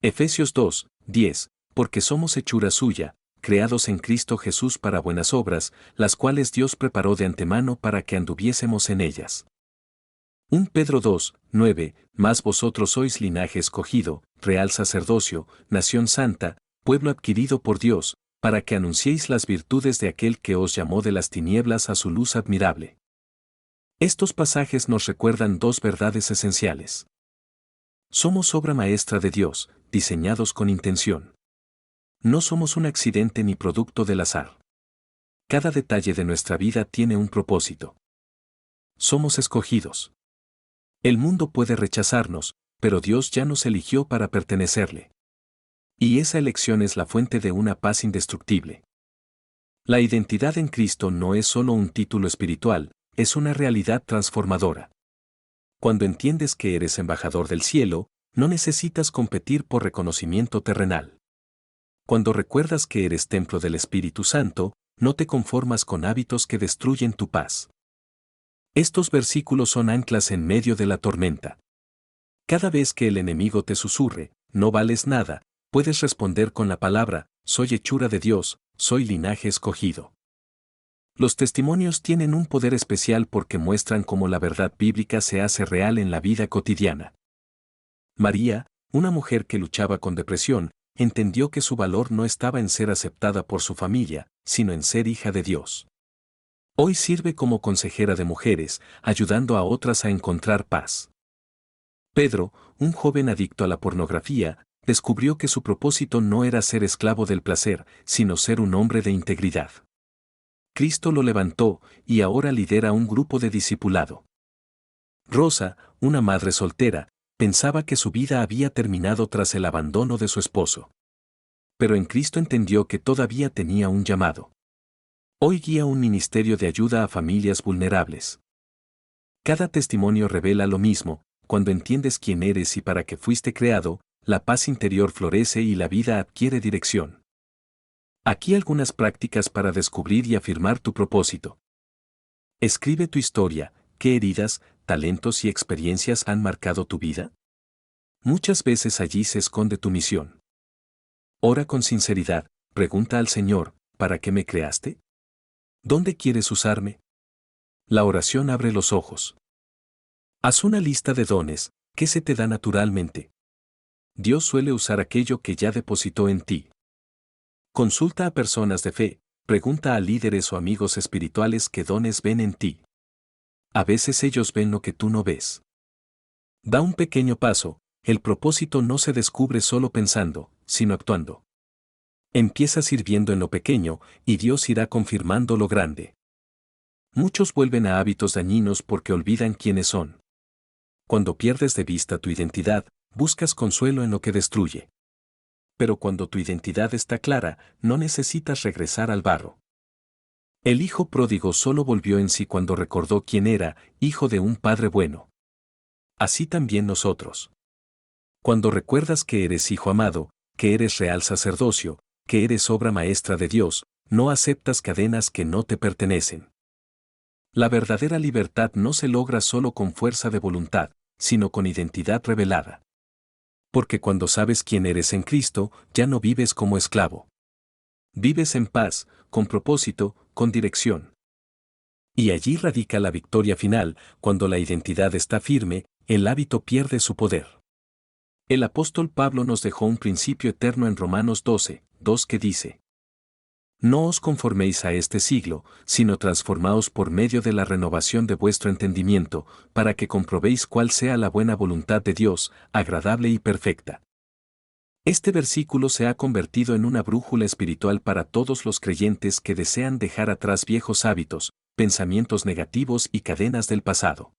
Efesios 2, 10, porque somos hechura suya, creados en Cristo Jesús para buenas obras, las cuales Dios preparó de antemano para que anduviésemos en ellas. 1 Pedro 2, 9, mas vosotros sois linaje escogido, real sacerdocio, nación santa, pueblo adquirido por Dios, para que anunciéis las virtudes de aquel que os llamó de las tinieblas a su luz admirable. Estos pasajes nos recuerdan dos verdades esenciales. Somos obra maestra de Dios, diseñados con intención. No somos un accidente ni producto del azar. Cada detalle de nuestra vida tiene un propósito. Somos escogidos. El mundo puede rechazarnos, pero Dios ya nos eligió para pertenecerle. Y esa elección es la fuente de una paz indestructible. La identidad en Cristo no es solo un título espiritual, es una realidad transformadora. Cuando entiendes que eres embajador del cielo, no necesitas competir por reconocimiento terrenal. Cuando recuerdas que eres templo del Espíritu Santo, no te conformas con hábitos que destruyen tu paz. Estos versículos son anclas en medio de la tormenta. Cada vez que el enemigo te susurre, no vales nada, puedes responder con la palabra: soy hechura de Dios, soy linaje escogido. Los testimonios tienen un poder especial porque muestran cómo la verdad bíblica se hace real en la vida cotidiana. María, una mujer que luchaba con depresión, entendió que su valor no estaba en ser aceptada por su familia, sino en ser hija de Dios. Hoy sirve como consejera de mujeres, ayudando a otras a encontrar paz. Pedro, un joven adicto a la pornografía, descubrió que su propósito no era ser esclavo del placer, sino ser un hombre de integridad. Cristo lo levantó, y ahora lidera un grupo de discipulado. Rosa, una madre soltera, pensaba que su vida había terminado tras el abandono de su esposo. Pero en Cristo entendió que todavía tenía un llamado. Hoy guía un ministerio de ayuda a familias vulnerables. Cada testimonio revela lo mismo: cuando entiendes quién eres y para qué fuiste creado, la paz interior florece y la vida adquiere dirección. Aquí algunas prácticas para descubrir y afirmar tu propósito. Escribe tu historia. ¿Qué heridas, talentos y experiencias han marcado tu vida? Muchas veces allí se esconde tu misión. Ora con sinceridad, pregunta al Señor: ¿para qué me creaste? ¿Dónde quieres usarme? La oración abre los ojos. Haz una lista de dones que se te da naturalmente. Dios suele usar aquello que ya depositó en ti. Consulta a personas de fe, pregunta a líderes o amigos espirituales qué dones ven en ti. A veces ellos ven lo que tú no ves. Da un pequeño paso. El propósito no se descubre solo pensando, sino actuando. Empieza sirviendo en lo pequeño, y Dios irá confirmando lo grande. Muchos vuelven a hábitos dañinos porque olvidan quiénes son. Cuando pierdes de vista tu identidad, buscas consuelo en lo que destruye. Pero cuando tu identidad está clara, no necesitas regresar al barro. El hijo pródigo solo volvió en sí cuando recordó quién era: hijo de un padre bueno. Así también nosotros. Cuando recuerdas que eres hijo amado, que eres real sacerdocio, que eres obra maestra de Dios, no aceptas cadenas que no te pertenecen. La verdadera libertad no se logra solo con fuerza de voluntad, sino con identidad revelada. Porque cuando sabes quién eres en Cristo, ya no vives como esclavo. Vives en paz, con propósito, con dirección. Y allí radica la victoria final: cuando la identidad está firme, el hábito pierde su poder. El apóstol Pablo nos dejó un principio eterno en Romanos 12:2 que dice: No os conforméis a este siglo, sino transformaos por medio de la renovación de vuestro entendimiento, para que comprobéis cuál sea la buena voluntad de Dios, agradable y perfecta. Este versículo se ha convertido en una brújula espiritual para todos los creyentes que desean dejar atrás viejos hábitos, pensamientos negativos y cadenas del pasado.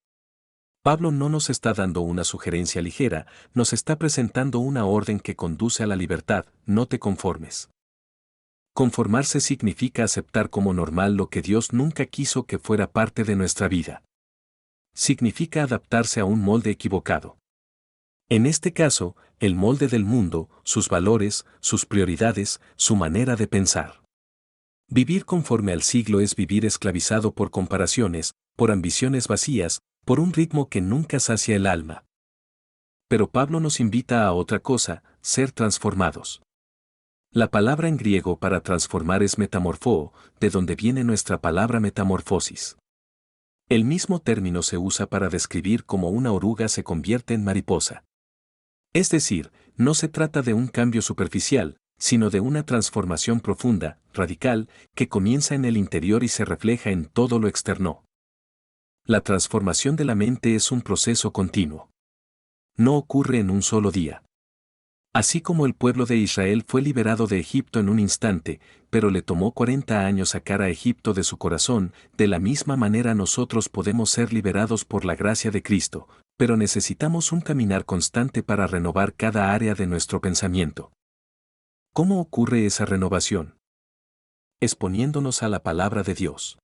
Pablo no nos está dando una sugerencia ligera, nos está presentando una orden que conduce a la libertad: no te conformes. Conformarse significa aceptar como normal lo que Dios nunca quiso que fuera parte de nuestra vida. Significa adaptarse a un molde equivocado. En este caso, el molde del mundo, sus valores, sus prioridades, su manera de pensar. Vivir conforme al siglo es vivir esclavizado por comparaciones, por ambiciones vacías, por un ritmo que nunca sacia el alma. Pero Pablo nos invita a otra cosa: ser transformados. La palabra en griego para transformar es metamorfoo, de donde viene nuestra palabra metamorfosis. El mismo término se usa para describir cómo una oruga se convierte en mariposa. Es decir, no se trata de un cambio superficial, sino de una transformación profunda, radical, que comienza en el interior y se refleja en todo lo externo. La transformación de la mente es un proceso continuo. No ocurre en un solo día. Así como el pueblo de Israel fue liberado de Egipto en un instante, pero le tomó 40 años sacar a Egipto de su corazón, de la misma manera nosotros podemos ser liberados por la gracia de Cristo, pero necesitamos un caminar constante para renovar cada área de nuestro pensamiento. ¿Cómo ocurre esa renovación? Exponiéndonos a la palabra de Dios.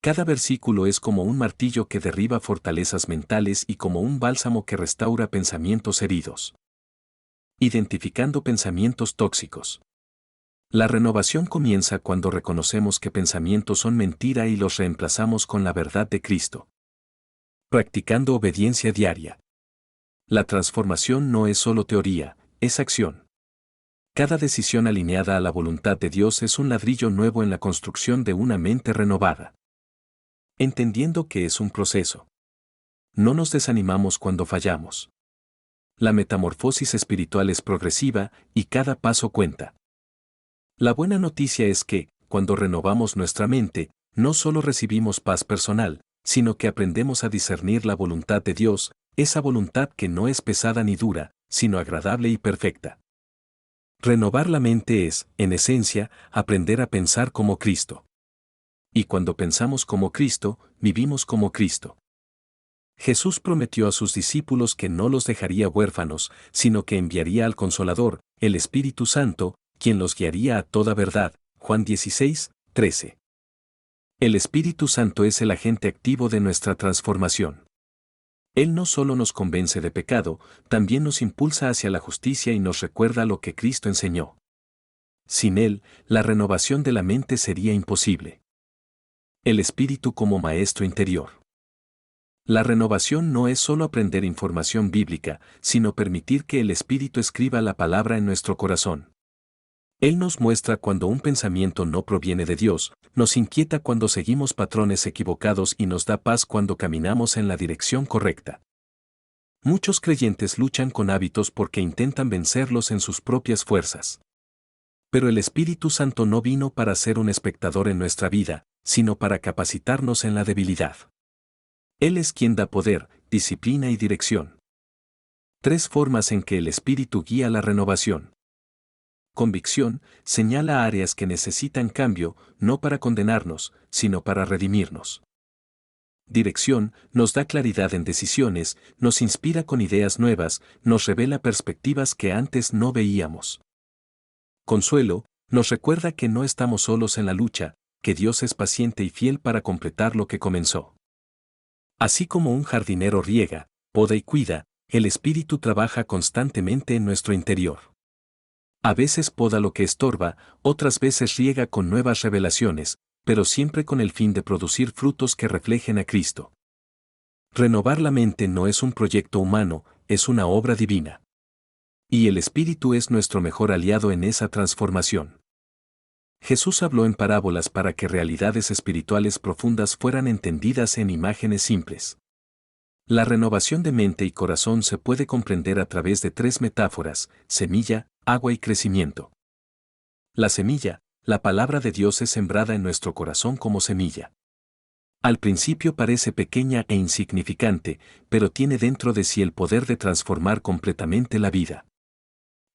Cada versículo es como un martillo que derriba fortalezas mentales y como un bálsamo que restaura pensamientos heridos. Identificando pensamientos tóxicos. La renovación comienza cuando reconocemos que pensamientos son mentira y los reemplazamos con la verdad de Cristo. Practicando obediencia diaria. La transformación no es solo teoría, es acción. Cada decisión alineada a la voluntad de Dios es un ladrillo nuevo en la construcción de una mente renovada. Entendiendo que es un proceso. No nos desanimamos cuando fallamos. La metamorfosis espiritual es progresiva y cada paso cuenta. La buena noticia es que, cuando renovamos nuestra mente, no solo recibimos paz personal, sino que aprendemos a discernir la voluntad de Dios, esa voluntad que no es pesada ni dura, sino agradable y perfecta. Renovar la mente es, en esencia, aprender a pensar como Cristo. Y cuando pensamos como Cristo, vivimos como Cristo. Jesús prometió a sus discípulos que no los dejaría huérfanos, sino que enviaría al Consolador, el Espíritu Santo, quien los guiaría a toda verdad. Juan 16, 13. El Espíritu Santo es el agente activo de nuestra transformación. Él no solo nos convence de pecado, también nos impulsa hacia la justicia y nos recuerda lo que Cristo enseñó. Sin Él, la renovación de la mente sería imposible. El Espíritu como maestro interior. La renovación no es solo aprender información bíblica, sino permitir que el Espíritu escriba la palabra en nuestro corazón. Él nos muestra cuando un pensamiento no proviene de Dios, nos inquieta cuando seguimos patrones equivocados y nos da paz cuando caminamos en la dirección correcta. Muchos creyentes luchan con hábitos porque intentan vencerlos en sus propias fuerzas. Pero el Espíritu Santo no vino para ser un espectador en nuestra vida, sino para capacitarnos en la debilidad. Él es quien da poder, disciplina y dirección. 3 formas en que el Espíritu guía la renovación. Convicción, señala áreas que necesitan cambio, no para condenarnos, sino para redimirnos. Dirección, nos da claridad en decisiones, nos inspira con ideas nuevas, nos revela perspectivas que antes no veíamos. Consuelo, nos recuerda que no estamos solos en la lucha, que Dios es paciente y fiel para completar lo que comenzó. Así como un jardinero riega, poda y cuida, el Espíritu trabaja constantemente en nuestro interior. A veces poda lo que estorba, otras veces riega con nuevas revelaciones, pero siempre con el fin de producir frutos que reflejen a Cristo. Renovar la mente no es un proyecto humano, es una obra divina. Y el Espíritu es nuestro mejor aliado en esa transformación. Jesús habló en parábolas para que realidades espirituales profundas fueran entendidas en imágenes simples. La renovación de mente y corazón se puede comprender a través de 3 metáforas: semilla, agua y crecimiento. La semilla, la palabra de Dios es sembrada en nuestro corazón como semilla. Al principio parece pequeña e insignificante, pero tiene dentro de sí el poder de transformar completamente la vida.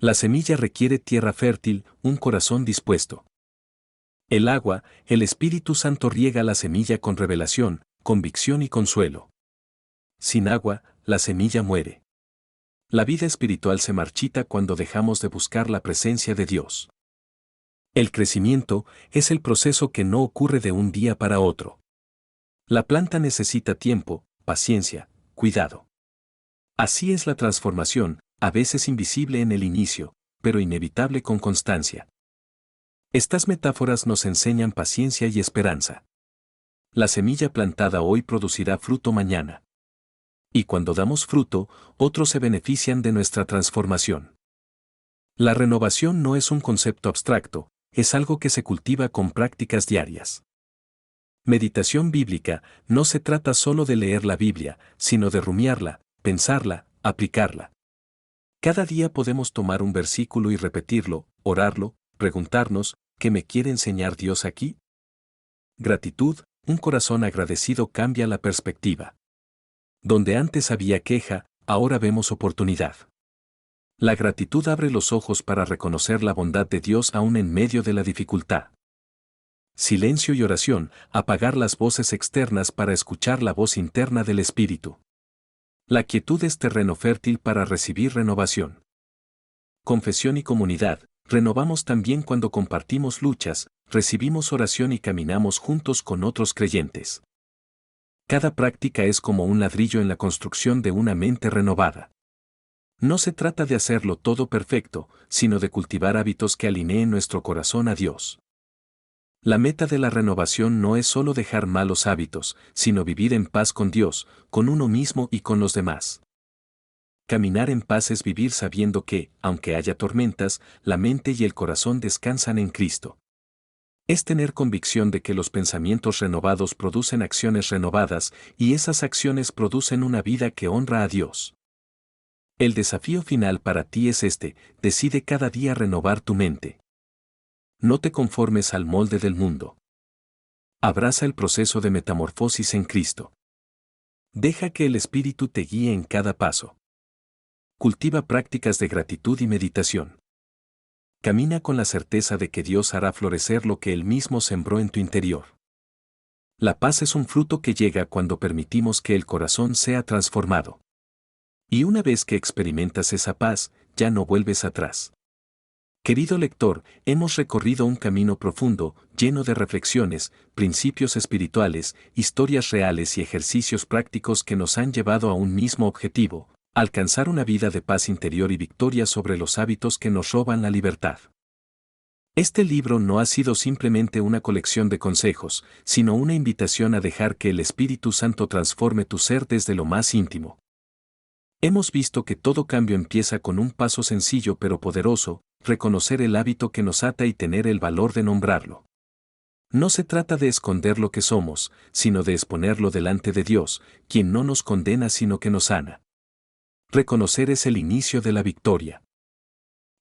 La semilla requiere tierra fértil, un corazón dispuesto. El agua, el Espíritu Santo riega la semilla con revelación, convicción y consuelo. Sin agua, la semilla muere. La vida espiritual se marchita cuando dejamos de buscar la presencia de Dios. El crecimiento es el proceso que no ocurre de un día para otro. La planta necesita tiempo, paciencia, cuidado. Así es la transformación, a veces invisible en el inicio, pero inevitable con constancia. Estas metáforas nos enseñan paciencia y esperanza. La semilla plantada hoy producirá fruto mañana. Y cuando damos fruto, otros se benefician de nuestra transformación. La renovación no es un concepto abstracto, es algo que se cultiva con prácticas diarias. Meditación bíblica no se trata solo de leer la Biblia, sino de rumiarla, pensarla, aplicarla. Cada día podemos tomar un versículo y repetirlo, orarlo, preguntarnos, ¿qué me quiere enseñar Dios aquí? Gratitud, un corazón agradecido cambia la perspectiva. Donde antes había queja, ahora vemos oportunidad. La gratitud abre los ojos para reconocer la bondad de Dios aún en medio de la dificultad. Silencio y oración, apagar las voces externas para escuchar la voz interna del Espíritu. La quietud es terreno fértil para recibir renovación. Confesión y comunidad, renovamos también cuando compartimos luchas, recibimos oración y caminamos juntos con otros creyentes. Cada práctica es como un ladrillo en la construcción de una mente renovada. No se trata de hacerlo todo perfecto, sino de cultivar hábitos que alineen nuestro corazón a Dios. La meta de la renovación no es solo dejar malos hábitos, sino vivir en paz con Dios, con uno mismo y con los demás. Caminar en paz es vivir sabiendo que, aunque haya tormentas, la mente y el corazón descansan en Cristo. Es tener convicción de que los pensamientos renovados producen acciones renovadas, y esas acciones producen una vida que honra a Dios. El desafío final para ti es este: decide cada día renovar tu mente. No te conformes al molde del mundo. Abraza el proceso de metamorfosis en Cristo. Deja que el Espíritu te guíe en cada paso. Cultiva prácticas de gratitud y meditación. Camina con la certeza de que Dios hará florecer lo que Él mismo sembró en tu interior. La paz es un fruto que llega cuando permitimos que el corazón sea transformado. Y una vez que experimentas esa paz, ya no vuelves atrás. Querido lector, hemos recorrido un camino profundo, lleno de reflexiones, principios espirituales, historias reales y ejercicios prácticos que nos han llevado a un mismo objetivo: alcanzar una vida de paz interior y victoria sobre los hábitos que nos roban la libertad. Este libro no ha sido simplemente una colección de consejos, sino una invitación a dejar que el Espíritu Santo transforme tu ser desde lo más íntimo. Hemos visto que todo cambio empieza con un paso sencillo pero poderoso: reconocer el hábito que nos ata y tener el valor de nombrarlo. No se trata de esconder lo que somos, sino de exponerlo delante de Dios, quien no nos condena sino que nos sana. Reconocer es el inicio de la victoria.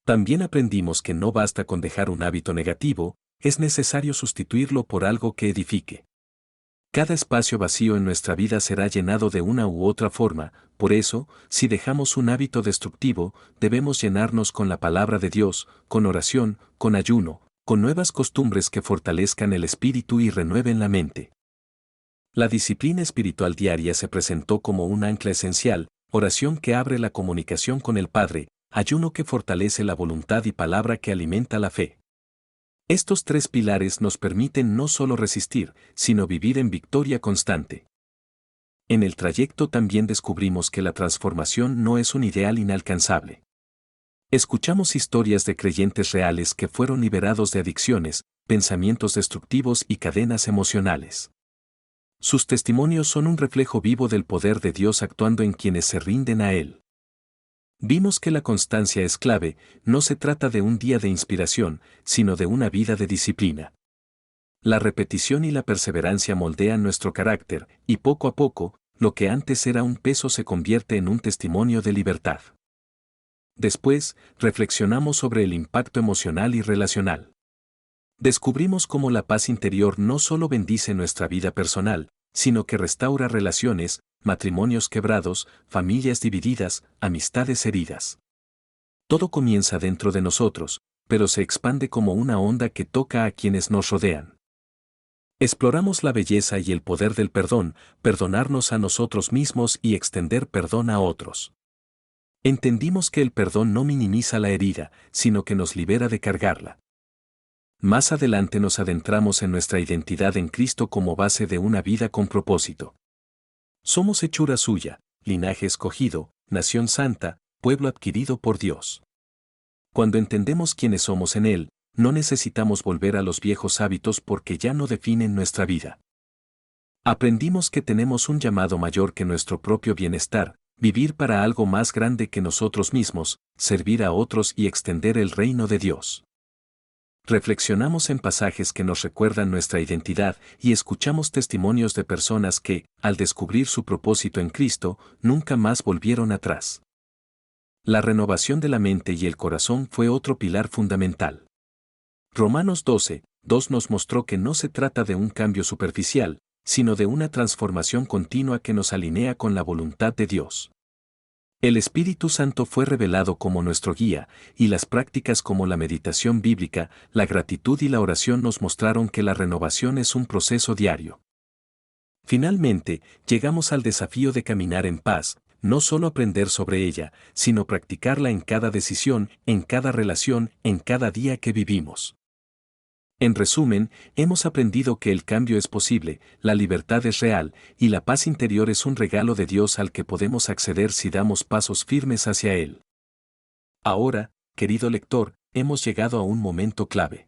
También aprendimos que no basta con dejar un hábito negativo, es necesario sustituirlo por algo que edifique. Cada espacio vacío en nuestra vida será llenado de una u otra forma. Por eso, si dejamos un hábito destructivo, debemos llenarnos con la palabra de Dios, con oración, con ayuno, con nuevas costumbres que fortalezcan el espíritu y renueven la mente. La disciplina espiritual diaria se presentó como un ancla esencial: oración que abre la comunicación con el Padre, ayuno que fortalece la voluntad y palabra que alimenta la fe. Estos tres pilares nos permiten no solo resistir, sino vivir en victoria constante. En el trayecto también descubrimos que la transformación no es un ideal inalcanzable. Escuchamos historias de creyentes reales que fueron liberados de adicciones, pensamientos destructivos y cadenas emocionales. Sus testimonios son un reflejo vivo del poder de Dios actuando en quienes se rinden a Él. Vimos que la constancia es clave: no se trata de un día de inspiración, sino de una vida de disciplina. La repetición y la perseverancia moldean nuestro carácter, y poco a poco, lo que antes era un peso se convierte en un testimonio de libertad. Después, reflexionamos sobre el impacto emocional y relacional. Descubrimos cómo la paz interior no solo bendice nuestra vida personal, sino que restaura relaciones, matrimonios quebrados, familias divididas, amistades heridas. Todo comienza dentro de nosotros, pero se expande como una onda que toca a quienes nos rodean. Exploramos la belleza y el poder del perdón: perdonarnos a nosotros mismos y extender perdón a otros. Entendimos que el perdón no minimiza la herida, sino que nos libera de cargarla. Más adelante nos adentramos en nuestra identidad en Cristo como base de una vida con propósito. Somos hechura suya, linaje escogido, nación santa, pueblo adquirido por Dios. Cuando entendemos quiénes somos en Él, no necesitamos volver a los viejos hábitos porque ya no definen nuestra vida. Aprendimos que tenemos un llamado mayor que nuestro propio bienestar: vivir para algo más grande que nosotros mismos, servir a otros y extender el reino de Dios. Reflexionamos en pasajes que nos recuerdan nuestra identidad y escuchamos testimonios de personas que, al descubrir su propósito en Cristo, nunca más volvieron atrás. La renovación de la mente y el corazón fue otro pilar fundamental. Romanos 12:2 nos mostró que no se trata de un cambio superficial, sino de una transformación continua que nos alinea con la voluntad de Dios. El Espíritu Santo fue revelado como nuestro guía, y las prácticas como la meditación bíblica, la gratitud y la oración nos mostraron que la renovación es un proceso diario. Finalmente, llegamos al desafío de caminar en paz: no solo aprender sobre ella, sino practicarla en cada decisión, en cada relación, en cada día que vivimos. En resumen, hemos aprendido que el cambio es posible, la libertad es real, y la paz interior es un regalo de Dios al que podemos acceder si damos pasos firmes hacia Él. Ahora, querido lector, hemos llegado a un momento clave.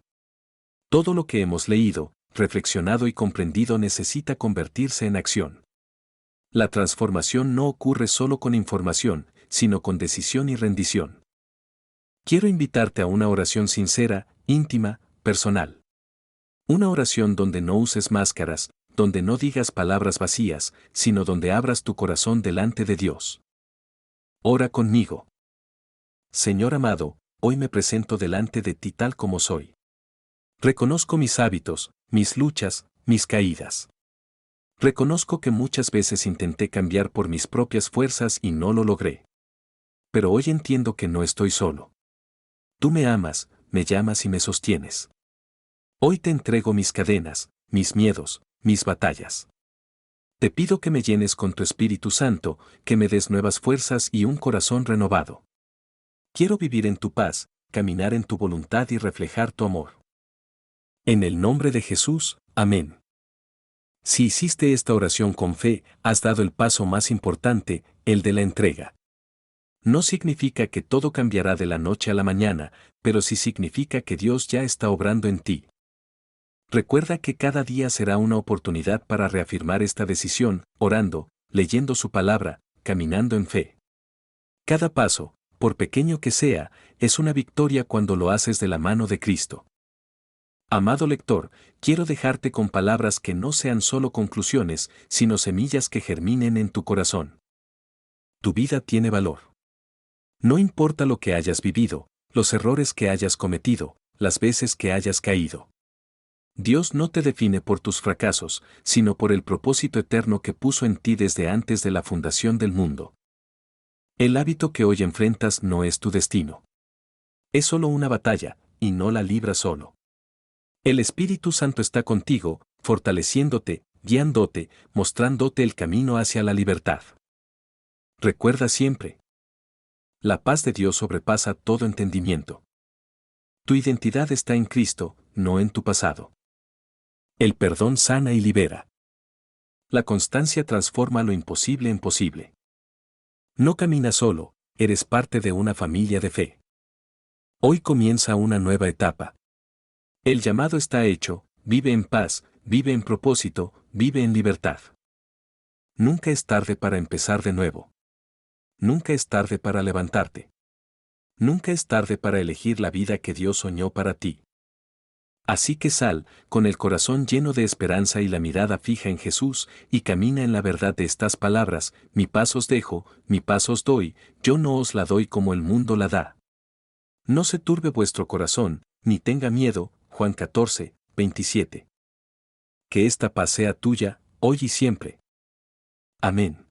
Todo lo que hemos leído, reflexionado y comprendido necesita convertirse en acción. La transformación no ocurre solo con información, sino con decisión y rendición. Quiero invitarte a una oración sincera, íntima, personal. Una oración donde no uses máscaras, donde no digas palabras vacías, sino donde abras tu corazón delante de Dios. Ora conmigo. Señor amado, hoy me presento delante de ti tal como soy. Reconozco mis hábitos, mis luchas, mis caídas. Reconozco que muchas veces intenté cambiar por mis propias fuerzas y no lo logré. Pero hoy entiendo que no estoy solo. Tú me amas, me llamas y me sostienes. Hoy te entrego mis cadenas, mis miedos, mis batallas. Te pido que me llenes con tu Espíritu Santo, que me des nuevas fuerzas y un corazón renovado. Quiero vivir en tu paz, caminar en tu voluntad y reflejar tu amor. En el nombre de Jesús, amén. Si hiciste esta oración con fe, has dado el paso más importante, el de la entrega. No significa que todo cambiará de la noche a la mañana, pero sí significa que Dios ya está obrando en ti. Recuerda que cada día será una oportunidad para reafirmar esta decisión, orando, leyendo su palabra, caminando en fe. Cada paso, por pequeño que sea, es una victoria cuando lo haces de la mano de Cristo. Amado lector, quiero dejarte con palabras que no sean solo conclusiones, sino semillas que germinen en tu corazón. Tu vida tiene valor. No importa lo que hayas vivido, los errores que hayas cometido, las veces que hayas caído. Dios no te define por tus fracasos, sino por el propósito eterno que puso en ti desde antes de la fundación del mundo. El hábito que hoy enfrentas no es tu destino. Es solo una batalla, y no la libras solo. El Espíritu Santo está contigo, fortaleciéndote, guiándote, mostrándote el camino hacia la libertad. Recuerda siempre. La paz de Dios sobrepasa todo entendimiento. Tu identidad está en Cristo, no en tu pasado. El perdón sana y libera. La constancia transforma lo imposible en posible. No caminas solo, eres parte de una familia de fe. Hoy comienza una nueva etapa. El llamado está hecho, vive en paz, vive en propósito, vive en libertad. Nunca es tarde para empezar de nuevo. Nunca es tarde para levantarte. Nunca es tarde para elegir la vida que Dios soñó para ti. Así que sal, con el corazón lleno de esperanza y la mirada fija en Jesús, y camina en la verdad de estas palabras: mi paz os dejo, mi paz os doy, yo no os la doy como el mundo la da. No se turbe vuestro corazón, ni tenga miedo. Juan 14, 27. Que esta paz sea tuya, hoy y siempre. Amén.